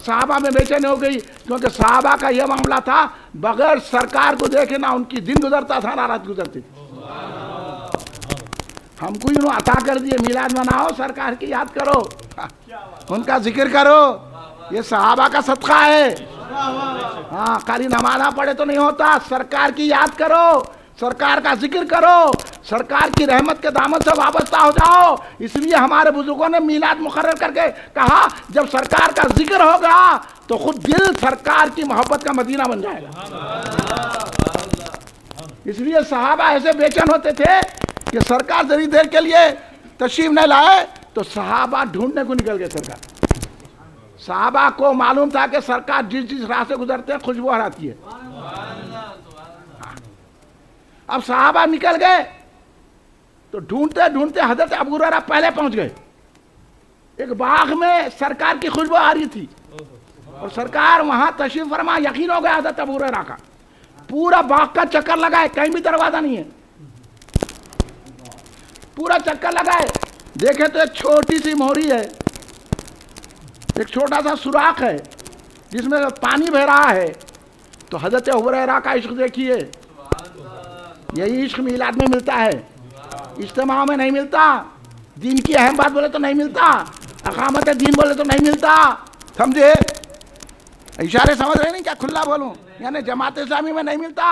Speaker 1: صحابہ میں بے چین ہو گئی، کیونکہ صحابہ کا یہ معاملہ تھا بغیر سرکار کو دیکھے نہ ان کی دن گزرتا تھا نہ رات گزرتی. ہم کو انہوں عطا کر دیے، میلاد مناؤ، سرکار کی یاد کرو. ان کا ذکر کرو، یہ صحابہ کا صدقہ ہے۔ ہاں، خالی نماز پڑھے تو نہیں ہوتا، سرکار کی یاد کرو، سرکار کا ذکر کرو، سرکار کی رحمت کے دامن سے وابستہ ہو جاؤ۔ اس لیے ہمارے بزرگوں نے میلاد مقرر کر کے کہا جب سرکار کا ذکر ہوگا تو خود دل سرکار کی محبت کا مدینہ بن جائے گا۔ اس لیے صحابہ ایسے بے چین ہوتے تھے کہ سرکار ذری دیر کے لیے تشریف نہ لائے تو صحابہ ڈھونڈنے کو نکل گئے سرکار۔ صحابہ کو معلوم تھا کہ سرکار جس راہ سے گزرتے ہیں خوشبو آتی ہے۔ اب صحابہ نکل گئے تو ڈھونڈتے ڈھونڈتے حضرت ابو ہریرہ پہلے پہنچ گئے۔ ایک باغ میں سرکار کی خوشبو آ رہی تھی اور سرکار وہاں تشریف فرما، یقین ہو گیا حضرت ابو ہریرہ کا۔ پورا باغ کا چکر لگائے، کہیں بھی دروازہ نہیں ہے، پورا چکر لگائے، دیکھے تو ایک چھوٹی سی موہری ہے، ایک چھوٹا سا سوراخ ہے جس میں پانی بہ رہا ہے۔ تو حضرت ابو ہریرہ کا عشق دیکھیے، یہی عشق میلاد میں ملتا ہے، اجتماع میں نہیں ملتا۔ دین کی اہم بات بولے تو نہیں ملتا، اقامت دین بولے تو نہیں ملتا، سمجھے؟ اشارے سمجھ رہے نہیں کیا کھلا بولوں؟ یعنی جماعت اسلامی میں نہیں ملتا،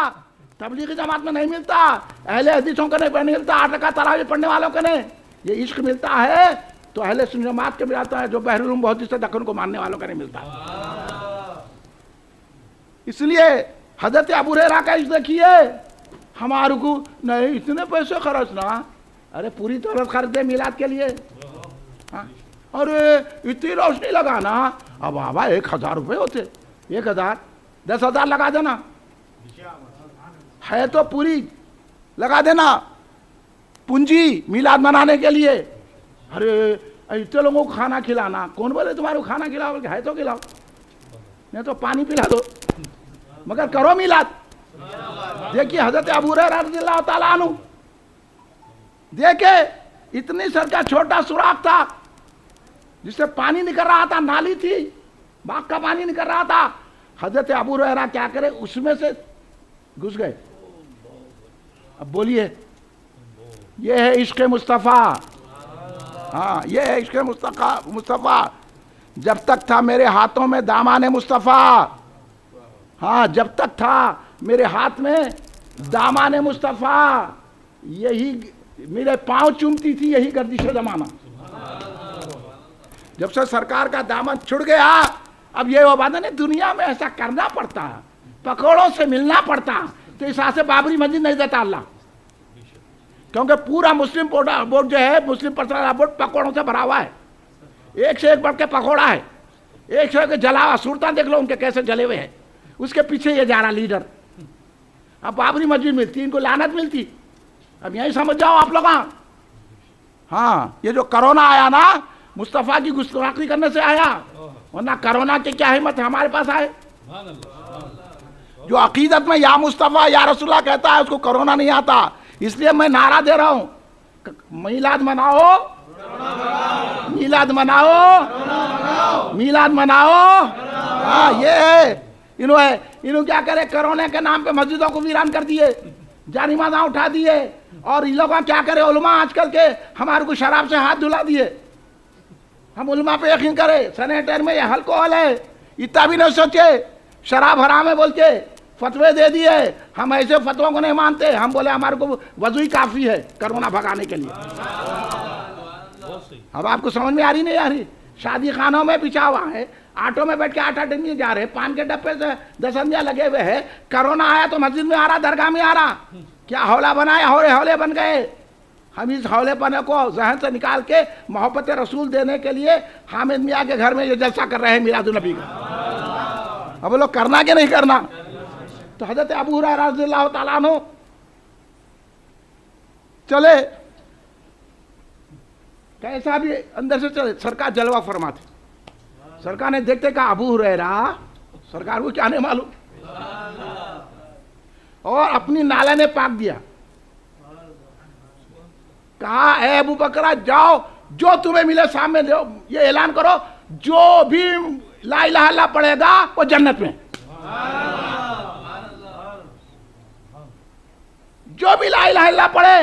Speaker 1: تبلیغی جماعت میں نہیں ملتا، اہل حدیثوں کا نہیں ملتا، 8 رکعت تراویح پڑھنے والوں کا نہیں، یہ عشق ملتا ہے تو اہل سنت جماعت کے ملتا ہے، جو بحر العلوم بہت سے دکن کو ماننے والوں کا نہیں ملتا۔ اس لیے حضرت ابو ہریرہ کا عشق دیکھیے، ہمارے کو نہیں اتنے پیسے خرچ نہ، ارے پوری دولت خرچ دے میلاد کے لیے، ارے اتنی روشنی لگانا، اب بابا 1000 روپے ہوتے، 1000 10,000 لگا دینا، ہے تو پوری لگا دینا پونجی میلاد منانے کے لیے۔ ارے اتنے لوگوں کو کھانا کھلانا، کون بولے تمہارے کو کھانا کھلاؤ، بلکہ ہے تو کھلاؤ، نہیں تو پانی پلا دو، مگر کرو میلاد۔ دیکھیے حضرت ابو ہریرہ رضی اللہ تعالیٰ عنہ، دیکھے اتنی سر کا چھوٹا سوراخ تھا جس سے پانی نکل رہا تھا، نالی تھی، باغ کا پانی نکل رہا تھا۔ حضرت ابو ہریرہ کیا کرے، اس میں سے گھس گئے۔ اب بولیے، یہ ہے عشق مصطفیٰ، ہاں یہ ہے عشق مصطفیٰ۔ جب تک تھا میرے ہاتھوں میں دامان مصطفیٰ، ہاں جب تک تھا میرے ہاتھ میں دامان مصطفیٰ، یہی میرے پاؤں چومتی تھی یہی گردش زمانہ۔ جب سے سرکار کا دامن چھڑ گیا، اب یہ وہ بات ہے نا، دنیا میں ایسا کرنا پڑتا، پکوڑوں سے ملنا پڑتا، تو اس سے بابری مسجد نہیں دیتا اللہ، کیونکہ پورا مسلم بورڈ جو ہے، مسلم پرسنل بورڈ پکوڑوں سے بھرا ہوا ہے، ایک سے ایک بڑھ کے پکوڑا ہے، ایک سے ایک جلا ہوا، صورتیں دیکھ لو ان کے کیسے جلے ہوئے ہیں، اس کے پیچھے یہ جا رہا لیڈر۔ اب بابری مسجد ملتی، ان کو لعنت ملتی، اب یہی سمجھ جاؤ آپ لوگ۔ ہاں یہ جو کرونا آیا نا، مصطفیٰ کی گستاخی کرنے سے آیا، ورنہ کرونا کی کیا ہمت ہے ہمارے پاس آئے؟ جو عقیدت میں یا مصطفیٰ یا رسول اللہ کہتا ہے اس کو کرونا نہیں آتا۔ اس لیے میں نعرہ دے رہا ہوں، میلاد مناؤ، میلاد مناؤ، میلاد مناؤ۔ ہاں یہ ہے، انہوں کیا کرے، کرونے کے نام پہ مسجدوں کو ویران کر دیے، جانمازاں اٹھا دیے، اور ان لوگوں کیا کرے، علماء آج کل کے ہمارے کو شراب سے ہاتھ دھلا دیے۔ ہم علماء پہ یقین کرے، سینیٹر میں یہ الکوہل ہے، اتنا بھی نہیں سوچے، شراب حرام ہے بول کے فتوے دے دیے۔ ہم ایسے فتووں کو نہیں مانتے، ہم بولے ہمارے کو وضو ہی کافی ہے کرونا بھگانے کے لیے۔ اب آپ کو سمجھ میں آ رہی نہیں آ رہی؟ شادی خانوں میں بچھا ہوا ہے، آٹو میں بیٹھ کے آٹا ڈنگی جا رہے، پان کے ڈبے سے 10 انڈیا لگے ہوئے ہیں، کرونا آیا تو مسجد میں آ رہا، درگاہ میں آ رہا، کیا حولہ بنایا، ہولے بن گئے۔ ہم اس ہولے پنے کو ذہن سے نکال کے محبت رسول دینے کے لیے حامد میاں کے گھر میں یہ جلسہ کر رہے ہیں میلاد النبی کا۔ اب لوگ کرنا کہ نہیں کرنا؟ تو حضرت ابو ہریرہ رضی اللہ تعالیٰ عنہ چلے، کیسا بھی اندر سے چلے، سرکار جلوہ فرماتے، سرکار نے دیکھتے کہا ابو ہریرہ، سرکار کو کیا نہیں معلوم، اور اپنی نالے نے پاک دیا، کہا اے ابو بکرہ جاؤ، جو تمہیں ملے سامنے دو، یہ اعلان کرو جو بھی لا الہ الا اللہ پڑھے گا وہ جنت میں، جو بھی لا الہ الا اللہ پڑھے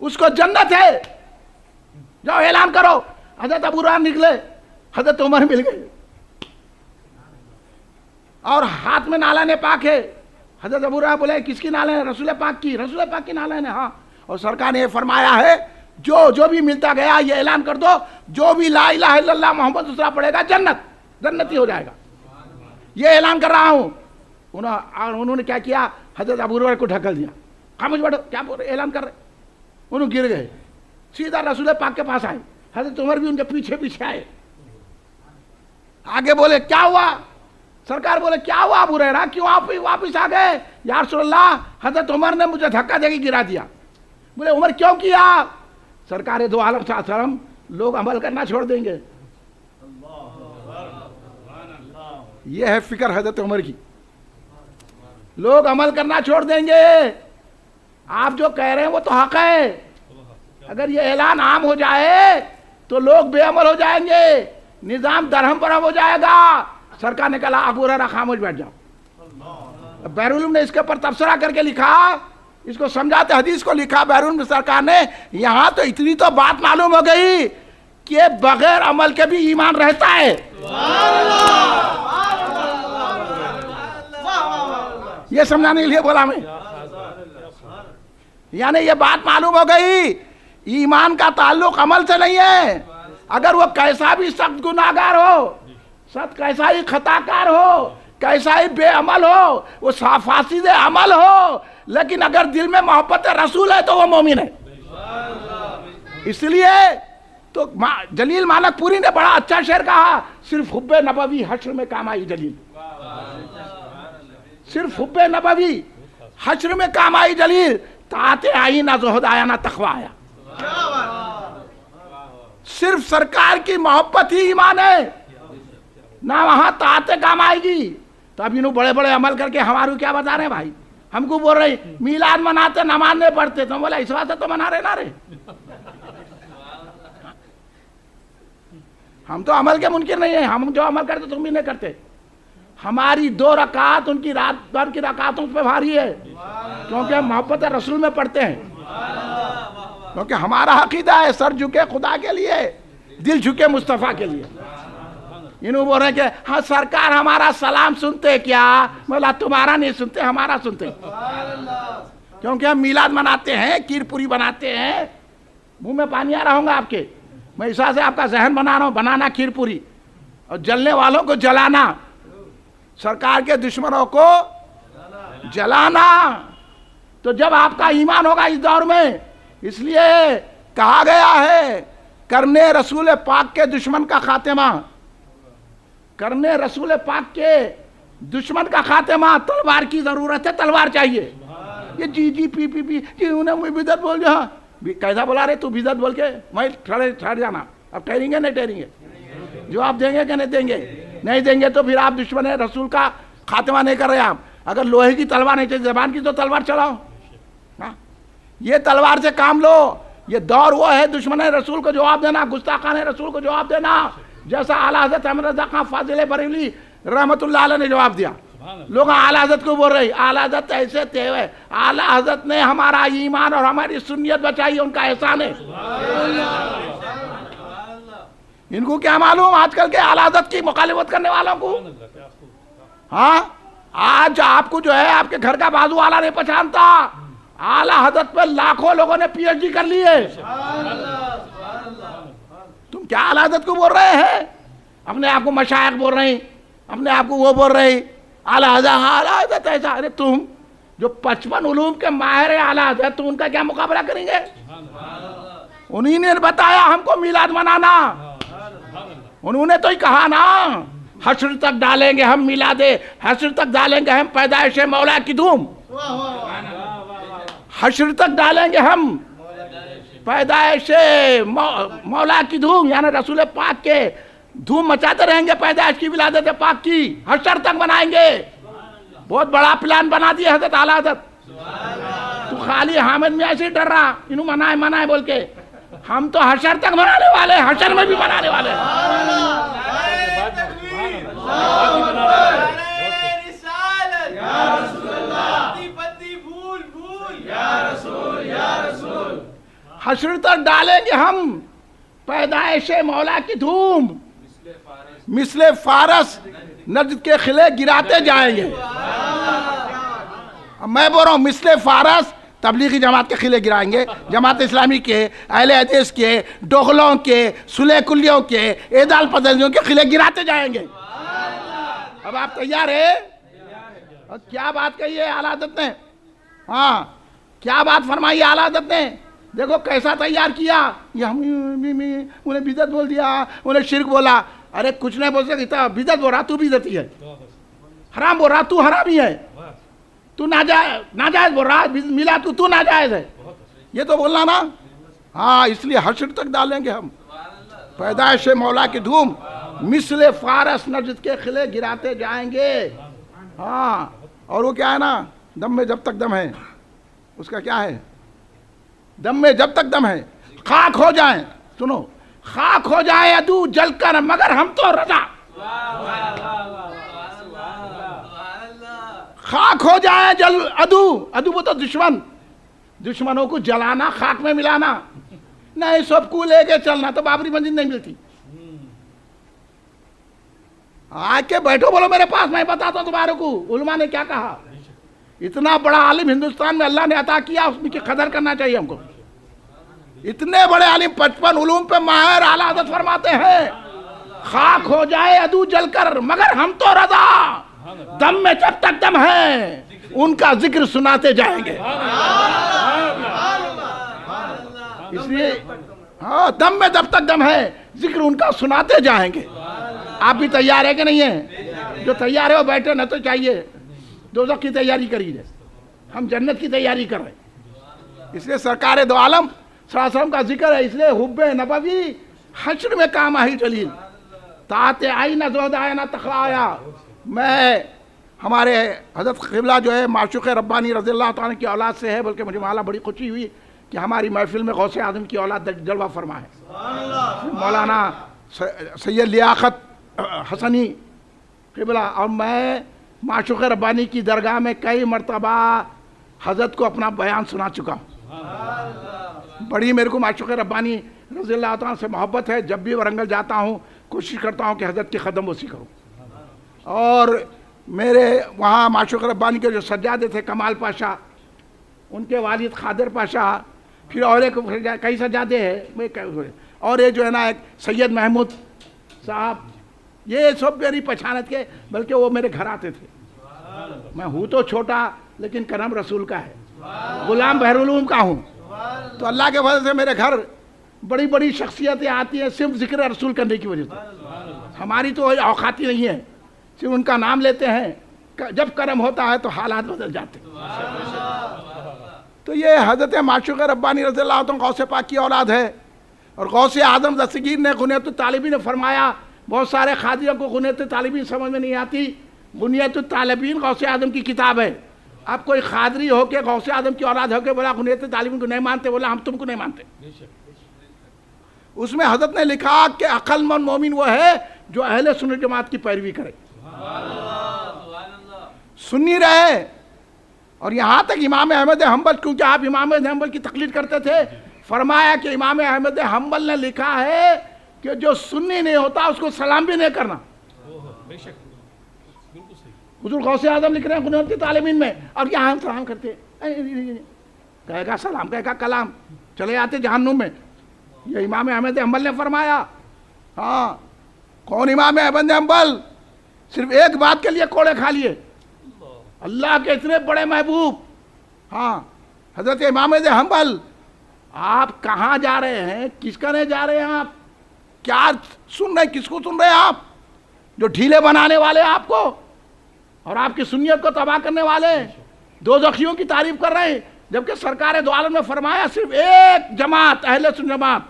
Speaker 1: اس کو جنت ہے، جاؤ اعلان کرو۔ حضرت ابو ہریرہ نکلے، حضرت عمر مل گئے، اور ہاتھ میں نالین پاک ہے. حضرت ابو ہریرہ بولے کس کی نالین ہے؟ رسول پاک کی. رسول پاک کی نالین ہے. ہاں. اور سرکار نے یہ فرمایا ہے جو بھی ملتا گیا یہ اعلان کر دو، جو بھی لا الہ الا اللہ محمد رسول اللہ پڑھے گا جنتی ہو جائے گا. یہ اعلان کر رہا ہوں. انہوں نے کیا کیا؟ حضرت ابو ہریرہ کو ڈھکل دیا. خاموش بیٹھو، کیا اعلان کر رہے؟ انہوں گر گئے. سیدھا رسول پاک کے پاس آئے. حضرت عمر بھی ان کے پیچھے پیچھے آئے. آگے بولے کیا ہوا؟ سرکار بولے کیا ہوا ابو ہریرہ، کیوں آپ واپس آ گئے؟ یا رسول اللہ حضرت عمر نے مجھے دھکا دے کے گرا دیا. بولے عمر کیوں کیا؟ سرکار دو عالم صلی اللہ علیہ وسلم لوگ عمل کرنا چھوڑ دیں گے. یہ ہے فکر حضرت عمر کی. لوگ عمل کرنا چھوڑ دیں گے. آپ جو کہہ رہے ہیں وہ تو حق ہے. اگر یہ اعلان عام ہو جائے تو لوگ بے عمل ہو جائیں گے، نظام درہم برہم ہو جائے گا. سرکار نے کہا ابو ہریرہ خاموش بیٹھ جاؤ. بحر العلوم نے اس کے اوپر تبصرہ کر کے لکھا، اس کو سمجھاتے حدیث کو لکھا بحر العلوم سرکار نے. یہاں تو اتنی تو بات معلوم ہو گئی کہ بغیر عمل کے بھی ایمان رہتا ہے. یہ سمجھانے کے لیے بولا میں. یعنی یہ بات معلوم ہو گئی ایمان کا تعلق عمل سے نہیں ہے. اگر وہ کیسا بھی سخت گناہگار ہو، کیسا ہی خطا کار ہو، کیسا ہی بے عمل ہو، وہ فاسد عمل ہو، لیکن اگر دل میں محبت رسول ہے تو وہ مومن ہے. اس لیے تو جلیل مالک پوری نے بڑا اچھا شعر کہا، صرف حب نبوی حشر میں کام آئی جلیل. صرف حب نبوی حشر میں کام آئی جلیل. طاعت آئی نہ زہد آیا نہ تقوی آیا. صرف سرکار کی محبت ہی ایمان ہے، نہ وہاں طاعت کام آئے گی. تو اب انہوں بڑے بڑے عمل کر کے ہمارو کیا بتا رہے ہیں بھائی؟ ہم کو بول رہے میلاد مناتے نماز نہیں پڑھتے. تو بولا اس واسطے تو منا رہے نہ رہے. ہم تو عمل کے منکر نہیں ہیں. ہم جو عمل کرتے تم بھی نہیں کرتے. ہماری 2 رکعت ان کی رات بھر کی رکعتوں پہ بھاری ہے، کیونکہ ہم محبت رسول میں پڑھتے ہیں. کیونکہ ہمارا عقیدہ ہے سر جھکے خدا کے لیے، دل جھکے مصطفیٰ کے لیے. انہوں بول رہے ہیں کہ ہاں سرکار ہمارا سلام سنتے کیا؟ بولا تمہارا نہیں سنتے، ہمارا سنتے. کیونکہ ہم میلاد مناتے ہیں، کھیر پوری بناتے ہیں. منہ میں پانی آ رہا ہوں گا آپ کے. میں اس سے آپ کا ذہن بنا رہا ہوں. بنانا کھیر پوری اور جلنے والوں کو جلانا، سرکار کے دشمنوں کو جلانا. تو جب آپ کا ایمان ہوگا اس دور میں، اس لیے کہا گیا ہے کرنے رسول پاک کے دشمن کا خاتمہ، کرنے رسول پاک کے دشمن کا خاتمہ. تلوار کی ضرورت ہے، تلوار چاہیے. یہ جی پی جی انہیں بدعت بول جہاں کیسا بولا رہے تو بدعت بول کے میں ٹھہر جانا. اب ٹھہریں گے نہیں ٹھہریں گے؟ جواب دیں گے کہ نہیں دیں گے؟ نہیں دیں گے تو پھر آپ دشمن رسول کا خاتمہ نہیں کر رہے. آپ اگر لوہے کی تلوار نہیں چاہیے، زبان کی تو تلوار چلاؤ. یہ تلوار سے کام لو. یہ دور وہ ہے دشمن رسول کو جواب دینا، گستاخان رسول کو جواب دینا، جیسا اعلیٰ حضرت احمد رضا خان فاضل بریلوی رحمت اللہ علیہ نے جواب دیا. لوگ اعلیٰ حضرت کو بول رہے اعلیٰ حضرت ایسے تھے. اعلیٰ حضرت نے ہمارا ایمان اور ہماری سنیت بچائی، ان کا احسان ہے. ان کو کیا معلوم آج کل کے اعلیٰ حضرت کی مخالفت کرنے والوں کو؟ ہاں آج آپ کو جو ہے آپ کے گھر کا بازو والا نہیں پہچانتا. اعلیٰ حضرت پہ لاکھوں لوگوں نے پی ایچ ڈی کر لی ہے. تم کیا اعلیٰ حضرت کو بول رہے ہیں؟ اپنے آپ کو مشائخ بول رہے ہیں، اپنے آپ کو وہ بول رہے ہیں اعلیٰ حضرت ایسا. ارے تم جو 55 علوم کے ماہر اعلیٰ حضرت، تو ان کا کیا مقابلہ کریں گے؟ انہی نے بتایا ہم کو میلاد منانا. انہوں نے تو ہی کہا نا حشر تک ڈالیں گے ہم میلاد، حشر تک ڈالیں گے ہم پیدائش مولا کی دھوم. حشر تک ڈالیں گے ہم پیدائش مولا کی دھوم، یعنی رسول پاک کے دھوم مچاتے رہیں گے پیدائش کی، ولادت پاک کی. حشر تک بنائیں گے. بہت بڑا پلان بنا دیا حضرت اعلیٰ حضرت. تو خالی حامد میں ایسے ڈر رہا انہوں منائے بول کے. ہم تو حشر تک بنانے والے، حشر میں بھی بنانے والے. حشر تک ڈالیں گے ہم پیدائش مولا کی دھوم مثل فارس نجد کے قلعے گراتے جائیں گے. میں بول رہا ہوں مثل فارس تبلیغی جماعت کے قلعے گرائیں گے, جماعت اسلامی کے, اہل حدیث کے, ڈوغلوں کے, صلح کلیوں کے, اعدال پسندیوں کے قلعے گراتے جائیں گے. اب آپ تیار ہیں؟ اور کیا بات کہی ہے اعلیٰ حضرت نے, ہاں کیا بات فرمائی اعلیٰ حضرت نے, دیکھو کیسا تیار کیا. یہ انہیں بدعت بول دیا, انہیں شرک بولا. ارے کچھ نہیں بول سکتا, بدعت بول رہا تو بدعتی ہے, حرام بول رہا تو حرامی ہے, تو ناجائز بول رہا ملا تو ناجائز ہے, یہ تو بولنا نا. ہاں اس لیے حشر تک ڈالیں گے ہم. پیدائش مولا کی دھوم مثل فارس نجد کے قلعے گراتے جائیں گے. ہاں اور وہ کیا ہے نا, دم میں جب تک دم ہے, اس کا کیا ہے, دم میں جب تک دم ہے, خاک ہو جائیں, سنو, خاک ہو جائے عدو جل کر مگر ہم تو رضا. خاک ہو جائے جل عدو وہ تو دشمنوں کو جلانا, خاک میں ملانا, نہیں سب کو لے کے چلنا تو بابری مسجد نہیں ملتی. آ کے بیٹھو بولو میرے پاس, میں بتاتا ہوں تمہارے کو علماء نے کیا کہا. اتنا بڑا عالم ہندوستان میں اللہ نے عطا کیا, اس کی قدر کرنا چاہیے ہم کو. اتنے بڑے عالم 55 علوم پہ ماہر اعلیٰ حضرت فرماتے ہیں خاک ہو جائے عدو جل کر مگر ہم تو رضا, دم میں جب تک دم ہے ان کا ذکر سناتے جائیں گے. اس لیے ہاں دم میں جب تک دم ہے ذکر ان کا سناتے جائیں گے. آپ بھی تیار ہے کہ نہیں ہیں؟ جو تیار ہے وہ بیٹھے نہ تو چاہیے دوزخ کی تیاری کریے, ہم جنت کی تیاری کر رہے ہیں. اس لیے سرکار دو عالم صلی اللہ علیہ وسلم کا ذکر ہے, اس لیے حب نبوی حشر میں کام آئی جلیل, طاعت آئی نہ زہد آیا نہ تقویٰ آیا. میں ہمارے حضرت قبلہ جو ہے معشوق ربانی رضی اللہ تعالیٰ کی اولاد سے ہے, بلکہ مجھے معاملہ بڑی خوشی ہوئی کہ ہماری محفل میں غوث اعظم کی اولاد جلوہ فرما ہے. مولانا سید لیاقت حسنی قبلہ, اور میں معشوق ربانی کی درگاہ میں کئی مرتبہ حضرت کو اپنا بیان سنا چکا ہوں. بڑی میرے کو معشوق ربانی رضی اللہ تعالیٰ سے محبت ہے. جب بھی ورنگل جاتا ہوں کوشش کرتا ہوں کہ حضرت کی قدم بوسی کروں. اور میرے وہاں معشوق ربانی کے جو سجادے تھے کمال پاشا, ان کے والد خادر پاشا, پھر اور ایک کئی سجادے ہیں, اور یہ جو ہے نا ایک سید محمود صاحب, یہ سب میری پہچانت کے, بلکہ وہ میرے گھر آتے تھے. میں ہوں تو چھوٹا لیکن کرم رسول کا ہے, غلام بحرالعلوم کا ہوں. تو اللہ کے فضل سے میرے گھر بڑی بڑی شخصیتیں آتی ہیں صرف ذکر رسول کرنے کی وجہ سے. ہماری تو اوقات ہی نہیں ہے, صرف ان کا نام لیتے ہیں, جب کرم ہوتا ہے تو حالات بدل جاتے ہیں. تو یہ حضرت معشوق ربانی رضی اللہ عنہ غوث پاک کی اولاد ہے. اور غوث اعظم دستگیر نے غنیت الطالبین نے فرمایا, بہت سارے خادیوں کو غنیت الطالبین سمجھ میں نہیں آتی, غنیت الطالبین غوث اعظم کی کتاب ہے. اب کوئی خادری ہو کے غوث اعظم کی اولاد ہو کے بولا غنیت الطالبین کو نہیں مانتے, بولا ہم تم کو نہیں مانتے. اس میں حضرت نے لکھا کہ عقل مند مومن وہ ہے جو اہل سنت جماعت کی پیروی کرے, سنی رہے. اور یہاں تک امام احمد حنبل, کیونکہ آپ امام احمد حنبل کی تقلید کرتے تھے, فرمایا کہ امام احمد حنبل نے لکھا ہے کہ جو سنی نہیں ہوتا اس کو سلام بھی نہیں کرنا. حضور غوث اعظم لکھ رہے ہیں غنیت الطالبین میں, اور یہاں ہم سلام کرتے ہیں, کہے گا سلام, کہے گا کلام, چلے جاتے جہنم میں. یہ امام احمد حنبل نے فرمایا. ہاں کون امام احمد حنبل؟ صرف ایک بات کے لیے کوڑے کھا لیے, اللہ کے اتنے بڑے محبوب. ہاں حضرت امام احمد حنبل, آپ کہاں جا رہے ہیں, کس کرنے جا رہے ہیں, آپ کیا سن رہے ہیں, کس کو سن رہے ہیں آپ؟ جو ڈھیلے بنانے والے آپ کو اور آپ کی سنیت کو تباہ کرنے والے دوزخیوں کی تعریف کر رہے ہیں, جبکہ سرکار دو عالم نے فرمایا صرف ایک جماعت اہل سنت جماعت,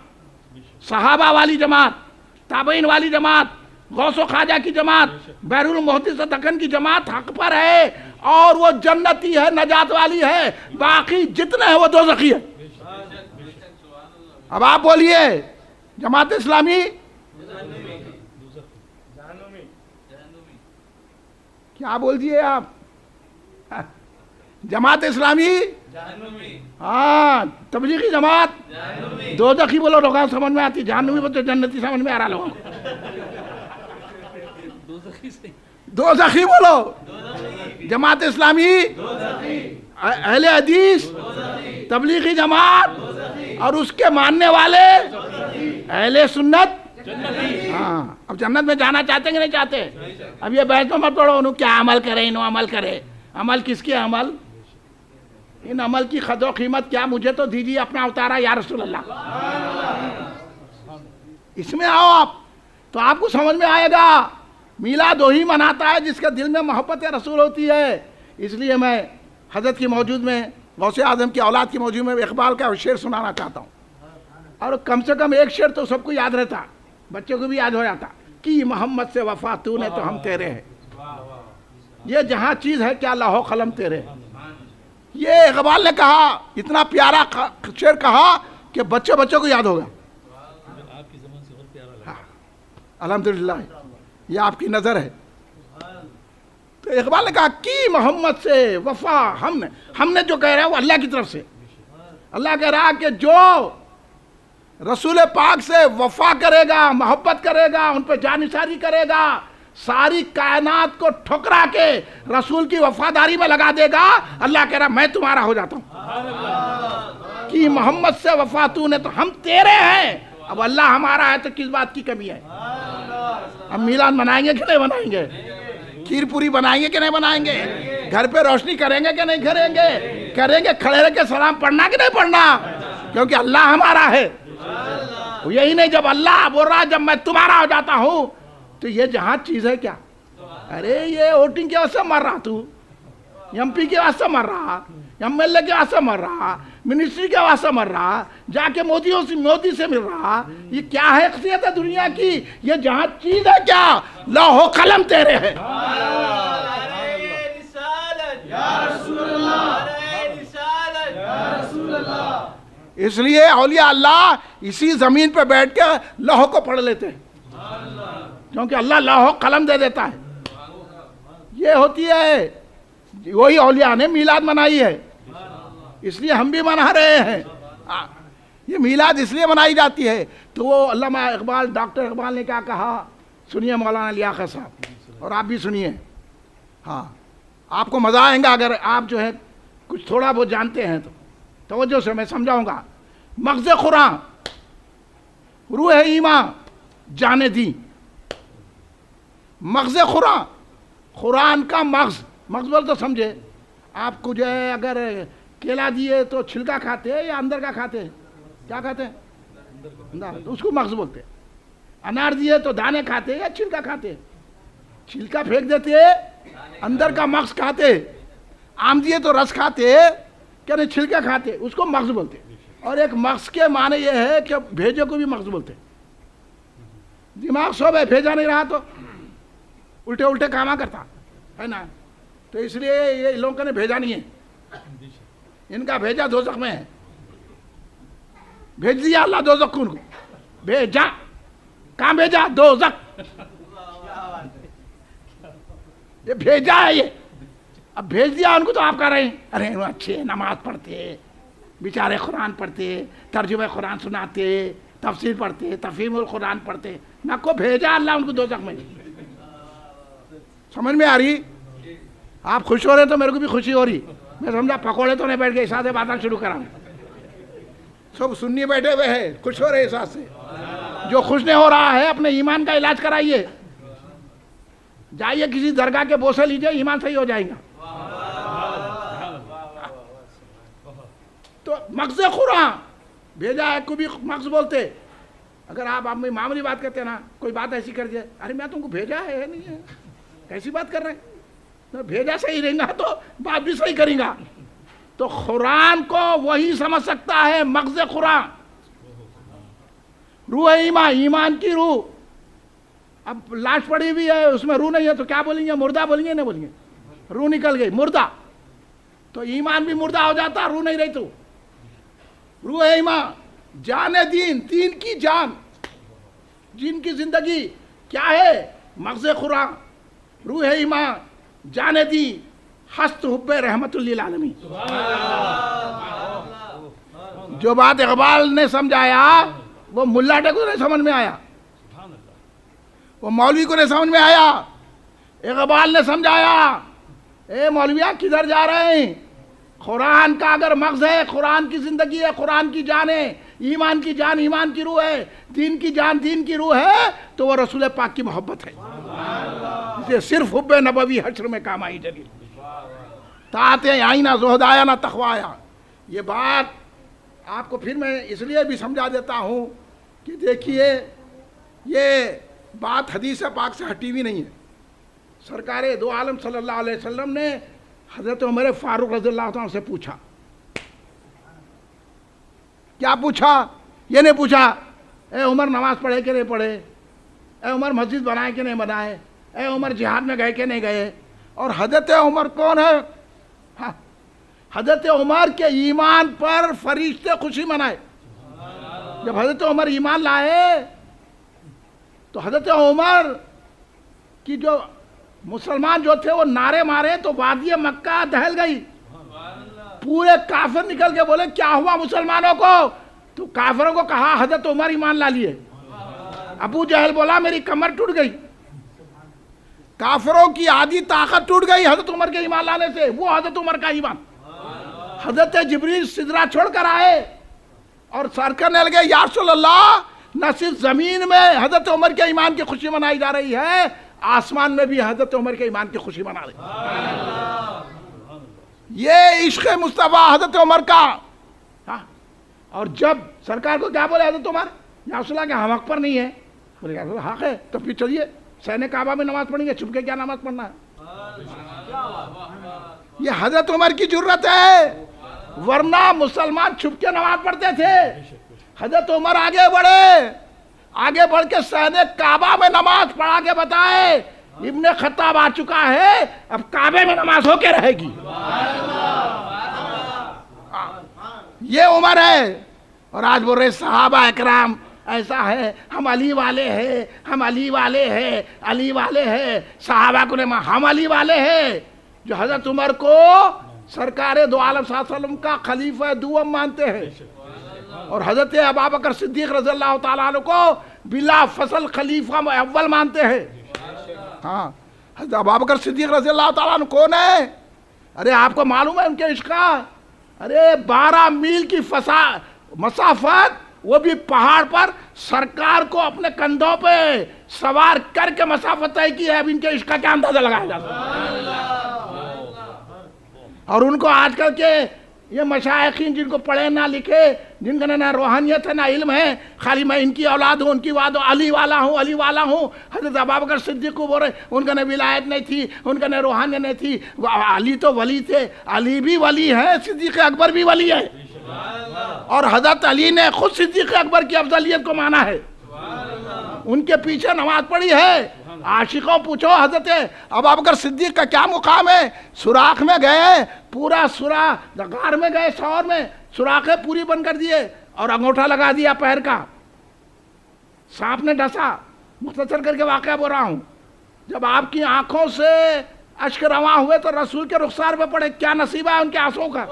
Speaker 1: صحابہ والی جماعت, تابعین والی جماعت, غوث و خواجہ کی جماعت, بحر المحدث دکن کی جماعت حق پر ہے, اور وہ جنتی ہے, نجات والی ہے. باقی جتنے ہیں وہ دوزخی ہے. اب آپ بولیے جماعت اسلامی کیا بول دیے آپ؟ جماعت اسلامی ہاں تبلیغی جماعت دوزخی بولو لوگوں سمجھ میں آتی، جہنمی بولو جنتی سمجھ میں آ رہا لوگوں کو. دوزخی بولو، جماعت اسلامی، اہل حدیث، تبلیغی جماعت اور اس کے ماننے والے اہل سنت. ہاں اب جنت میں جانا چاہتے ہیں کہ نہیں چاہتے؟ اب یہ بحث میں مت پڑھو انہوں کیا عمل کرے، انہوں عمل کرے. عمل کس کے عمل؟ ان عمل کی قدر و قیمت کیا؟ مجھے تو دیجیے اپنا اتارا یا رسول اللہ. اس میں آؤ آپ تو آپ کو سمجھ میں آئے گا. میلاد وہی مناتا ہے جس کے دل میں محبت رسول ہوتی ہے. اس لیے میں حضرت کی موجود میں، غوث اعظم کی اولاد کی موجود میں اقبال کا شعر سنانا چاہتا ہوں. اور کم سے کم ایک شعر تو سب کو یاد رہتا، بچوں کو بھی یاد ہو جاتا کہ محمد سے وفا تو نے تو ہم تیرے ہیں. یہ جہاں چیز ہے کیا لوح و قلم تیرے. یہ اقبال نے کہا، اتنا پیارا شعر کہا کہ بچوں کو یاد ہوگا. الحمدللہ یہ آپ کی نظر ہے. تو اقبال نے کہا کہ محمد سے وفا ہم نے جو کہہ رہا ہے وہ اللہ کی طرف سے. اللہ کہہ رہا کہ جو رسول پاک سے وفا کرے گا، محبت کرے گا، ان پہ جانثاری کرے گا، ساری کائنات کو ٹھکرا کے رسول کی وفاداری میں لگا دے گا، اللہ کہہ رہا میں تمہارا ہو جاتا ہوں. کہ محمد سے وفا تو نے تو ہم تیرے ہیں. اب اللہ ہمارا ہے تو کس بات کی کمی ہے؟ ہم میلاد منائیں گے کہ نہیں منائیں گے؟ کھیر پوری بنائیں گے کہ نہیں بنائیں گے؟ گھر پہ روشنی کریں گے کہ نہیں کریں گے؟ کریں گے. کھڑے رہ کے سلام پڑھنا کہ نہیں پڑھنا؟ کیونکہ اللہ ہمارا ہے. یہی نہیں، جب اللہ بول رہا جب میں تمہارا ہو جاتا ہوں تو یہ جہاں چیز ہے کیا؟ ارے یہ ووٹنگ کے واسطے مر رہا، تو ایم پی کے واسطے مر رہا، ایم ایل اے کے واسطے مر رہا، منسٹری کے واسطے مر رہا، جا کے مودی سے مل رہا. یہ کیا حیثیت ہے دنیا کی؟ یہ جہاں چیز ہے کیا؟ لوح و قلم تیرے ہے. اس لیے اولیاء اللہ اسی زمین پہ بیٹھ کے لوح کو پڑھ لیتے ہیں، کیونکہ اللہ لوح و قلم دے دیتا ہے. یہ ہوتی ہے، وہی اولیاء نے میلاد منائی ہے، اس لیے ہم بھی منا رہے ہیں. یہ میلاد اس لیے منائی جاتی ہے. تو وہ علامہ اقبال، ڈاکٹر اقبال نے کیا کہا سنیے مولانا لیاقت صاحب، اور آپ بھی سنیے. ہاں آپ کو مزہ آئے گا اگر آپ جو ہے کچھ تھوڑا بہت جانتے ہیں تو. توجہ سے میں سمجھاؤں گا. مغز قرآن، روح ایمان، جانے دی. مغز قرآن، قرآن کا مغز بول تو سمجھے. آپ کو جو ہے اگر کیلا دیے تو چھلکا کھاتے ہیں یا اندر کا کھاتے ہیں؟ کیا کھاتے ہیں؟ اس کو مغز بولتے ہیں. انار دیے تو دانے کھاتے ہیں یا چھلکا کھاتے ہیں؟ چھلکا پھینک دیتے ہیں، اندر کا مغز کھاتے. آم دیے تو رس کھاتے کہ نہیں چھلکا کھاتے، اس کو مغز بولتے. اور ایک مغز کے معنی یہ ہے کہ بھیجے کو بھی مغز بولتے. دماغ سو ہے، بھیجا نہیں رہا تو الٹے کاما کرتا ہے نا. تو اس لیے یہ لوگوں نے بھیجا نہیں ہے، ان کا بھیجا دوزخ میں ہے. بھیج دیا اللہ دوزخ کو، ان کو بھیجا. کہاں بھیجا؟ دوزخ. یہ بھیجا ہے. یہ اب بھیج دیا ان کو تو آپ کہہ رہے ہیں ارے اچھے نماز پڑھتے، بیچارے قرآن پڑھتے، ترجمہ قرآن سناتے، تفسیر پڑھتے، تفہیم القرآن پڑھتے. نہ کو بھیجا اللہ ان کو دوزخ میں. سمجھ میں آ رہی؟ آپ خوش ہو رہے تو میرے کو بھی خوشی ہو رہی. میں سمجھا پکوڑے تو نہیں بیٹھ گئے، ساتھ باتیں شروع کرا. سب سنی بیٹھے ہوئے ہیں، خوش ہو رہے اس سے. جو خوش نہیں ہو رہا ہے اپنے ایمان کا علاج کرائیے. جائیے کسی درگاہ کے بوسے لیجئے، ایمان صحیح ہو جائے گا. تو مغز قرآن بھیجا ہے کو بھی مغز بولتے. اگر آپ معمولی بات کرتے ہیں نا، کوئی بات ایسی کر دیا، ارے میں تم کو بھیجا ہے نہیں ہے، کیسی بات کر رہے ہیں؟ بھیجا صحیح رہیں گا تو بات بھی صحیح کریں گا. تو قرآن کو وہی سمجھ سکتا ہے مغز قرآن. روح ایمان، ایمان کی روح. اب لاش پڑی ہوئی ہے اس میں روح نہیں ہے تو کیا بولیں گے؟ مردہ بولیں گے؟ نہیں بولیں گے؟ روح نکل گئی، مردہ. تو ایمان بھی مردہ ہو جاتا، روح نہیں رہی تو. روح ایمان، جان دین، دین کی جان، جن کی زندگی کیا ہے؟ مغز قرآن. روح ایمان، جان دین، ہست حب رحمت للعالمین. جو بات اقبال نے سمجھایا وہ ملا ٹے کو نہیں سمجھ میں آیا، وہ مولوی کو نہیں سمجھ میں آیا. اقبال نے سمجھایا اے مولویاں کدھر جا رہے ہیں؟ قرآن کا اگر مغز ہے، قرآن کی زندگی ہے، قرآن کی جان ہے، ایمان کی جان ایمان کی روح ہے، دین کی جان دین کی روح ہے، تو وہ رسول پاک کی محبت ہے. اسے صرف حب نبوی حشر میں کام آئی جلیل. طاعتیں آئی نہ زہد آیا نہ تقوی آیا. یہ بات آپ کو پھر میں اس لیے بھی سمجھا دیتا ہوں کہ دیکھیے یہ بات حدیث پاک سے ہٹی ہوئی نہیں ہے. سرکار دو عالم صلی اللہ علیہ وسلم نے حضرت عمر فاروق رضی اللہ عنہ سے پوچھا. کیا پوچھا؟ یہ نہیں پوچھا اے عمر نماز پڑھے کہ نہیں پڑھے، اے عمر مسجد بنائے کہ نہیں بنائے، اے عمر جہاد میں گئے کہ نہیں گئے. اور حضرت عمر کون ہے؟ ہاں، حضرت عمر کے ایمان پر فرشتے خوشی منائے. جب حضرت عمر ایمان لائے تو حضرت عمر کی جو مسلمان جو تھے وہ نعرے مارے تو وادی مکہ دہل گئی. پورے کافر نکل کے بولے کیا ہوا مسلمانوں کو؟ تو کافروں کو کہا حضرت عمر ایمان لا لیے. ابو جہل بولا میری کمر ٹوٹ گئی. کافروں کی آدھی طاقت ٹوٹ گئی حضرت عمر کے ایمان لانے سے. وہ حضرت عمر کا ایمان. حضرت جبریل سدرہ چھوڑ کر آئے اور سر کرنے لگے یا رسول اللہ، نہ صرف زمین میں حضرت عمر کے ایمان کی خوشی منائی جا رہی ہے، آسمان میں بھی حضرت عمر کے ایمان کی خوشی منا رہی ہے. یہ عشق مصطفیٰ حضرت عمر کا. اور جب سرکار کو کیا بولے حضرت عمر، یا رسول اللہ کہ ہم حق پر نہیں ہے. بولے یا رسول اللہ حق ہے تو پھر چلیے سین کعبہ میں نماز پڑھیں گے، چھپ کے کیا نماز پڑھنا ہے. یہ حضرت عمر کی جرت ہے، ورنہ مسلمان چھپ کے نماز پڑھتے تھے. حضرت عمر آگے بڑھے، آگے بڑھ کے سین کعبہ میں نماز پڑھا کے بتائے ابن خطاب آ چکا ہے، اب کعبے میں نماز ہو کے رہے گی. یہ عمر ہے. اور آج بول رہے صحابہ اکرام ایسا ہے، ہم علی والے ہیں، ہم علی والے ہیں، علی والے ہیں. صحابہ کو ہم علی والے ہیں جو حضرت عمر کو سرکار دو عالم صلی اللہ علیہ وسلم کا خلیفہ دوم مانتے ہیں، اور حضرت ابوبکر صدیق رضی اللہ تعالیٰ عنہ کو بلا فصل خلیفہ اول مانتے ہیں. ہاں، حضرت ابوبکر صدیق رضی اللہ تعالیٰ عنہ کون ہے؟ ارے آپ کو معلوم ہے ان کے عشق کا؟ ارے 12 میل کی مسافت، وہ بھی پہاڑ پر سرکار کو اپنے کندھوں پہ سوار کر کے مسافت طے کی ہے. اب ان کے عشق کا کیا اندازہ لگایا جاتا ہے؟ اور ان کو آج کل کے یہ مشائخین جن کو پڑھے نہ لکھے، جن کا نہ روحانیت ہے نہ علم ہے، خالی میں ان کی اولاد ہوں، ان کی واد علی والا ہوں، علی والا ہوں. حضرت ابوبکر صدیق کو بول رہے ان کا نہ ولایت نہیں تھی، ان کا نہ روحانیت نہیں تھی. علی تو ولی تھے، علی بھی ولی ہے، صدیق اکبر بھی ولی ہے. اور حضرت علی نے خود صدیق اکبر کی افضلیت کو مانا ہے، ان کے پیچھے نماز پڑھی ہے. عاشقوں پوچھو حضرت ابوبکر صدیق کا کیا مقام ہے. سوراخ میں گئے، پورا غار میں گئے، سور میں سوراخیں پوری بند کر دیے اور انگوٹھا لگا دیا پیر کا. سانپ نے ڈسا. مختصر کر کے واقعہ بول رہا ہوں. جب آپ کی آنکھوں سے اشک رواں ہوئے تو رسول کے رخسار پہ پڑے. کیا نصیب ہے ان کے آنسوں کا.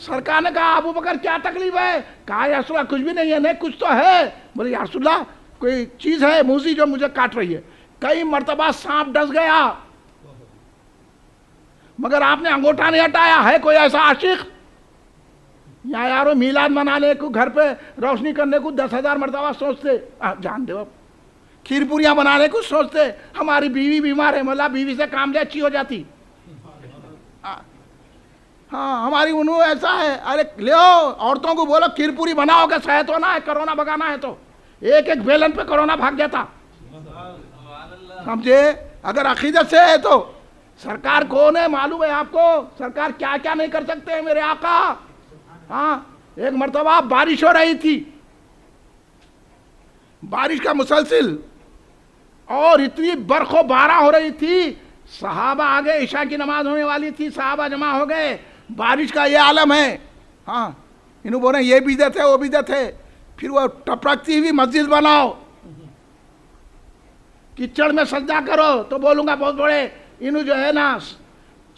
Speaker 1: سرکار نے کہا ابوبکر کیا تکلیف ہے؟ کہا یا رسول اللہ کچھ بھی نہیں ہے. نہیں کچھ تو ہے. بولے یا رسول اللہ کوئی چیز ہے موزی جو مجھے کاٹ رہی ہے. کئی مرتبہ سانپ ڈس گیا مگر آپ نے انگوٹھا نہیں ہٹایا. ہے کوئی ایسا عاشق؟ یا یارو میلاد منانے کو، گھر پہ روشنی کرنے کو 10,000 مرتبہ سوچتے. جان دے کھیر پوریاں بنانے کو سوچتے. ہماری بیوی بیمار ہے، ملا بیوی سے کام دے اچھی ہو جاتی. ہاں ہماری انہوں ایسا ہے. ارے لیو عورتوں کو بولو کھیر پوری بناؤ کہ صحت ہونا ہے، کرونا بھگانا ہے. تو ایک ایک بیلن پہ کرونا بھاگ جاتا. سمجھے؟ اگر عقیدت سے ہے تو سرکار کون ہے معلوم ہے آپ کو. سرکار کیا کیا نہیں کر سکتے ہیں میرے آقا. ہاں ایک مرتبہ بارش ہو رہی تھی، بارش کا مسلسل، اور اتنی برق و بارہ ہو رہی تھی. صحابہ آگے عشاء کی نماز ہونے والی تھی، صحابہ جمع ہو گئے. بارش کا یہ عالم ہے. ہاں انہوں بولے یہ بدعت ہے وہ بدعت ہے. پھر وہ ٹپکتی ہوئی مسجد بناؤ، کچڑ میں سجدہ کرو. تو بولوں گا بہت بڑے انہوں جو ہے نا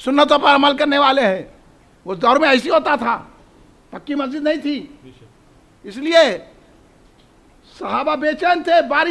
Speaker 1: سنتوں پر عمل کرنے والے ہیں. اس دور میں ایسی ہوتا تھا، پکی مسجد نہیں تھی، اس لیے صحابہ بے چین تھے، بارش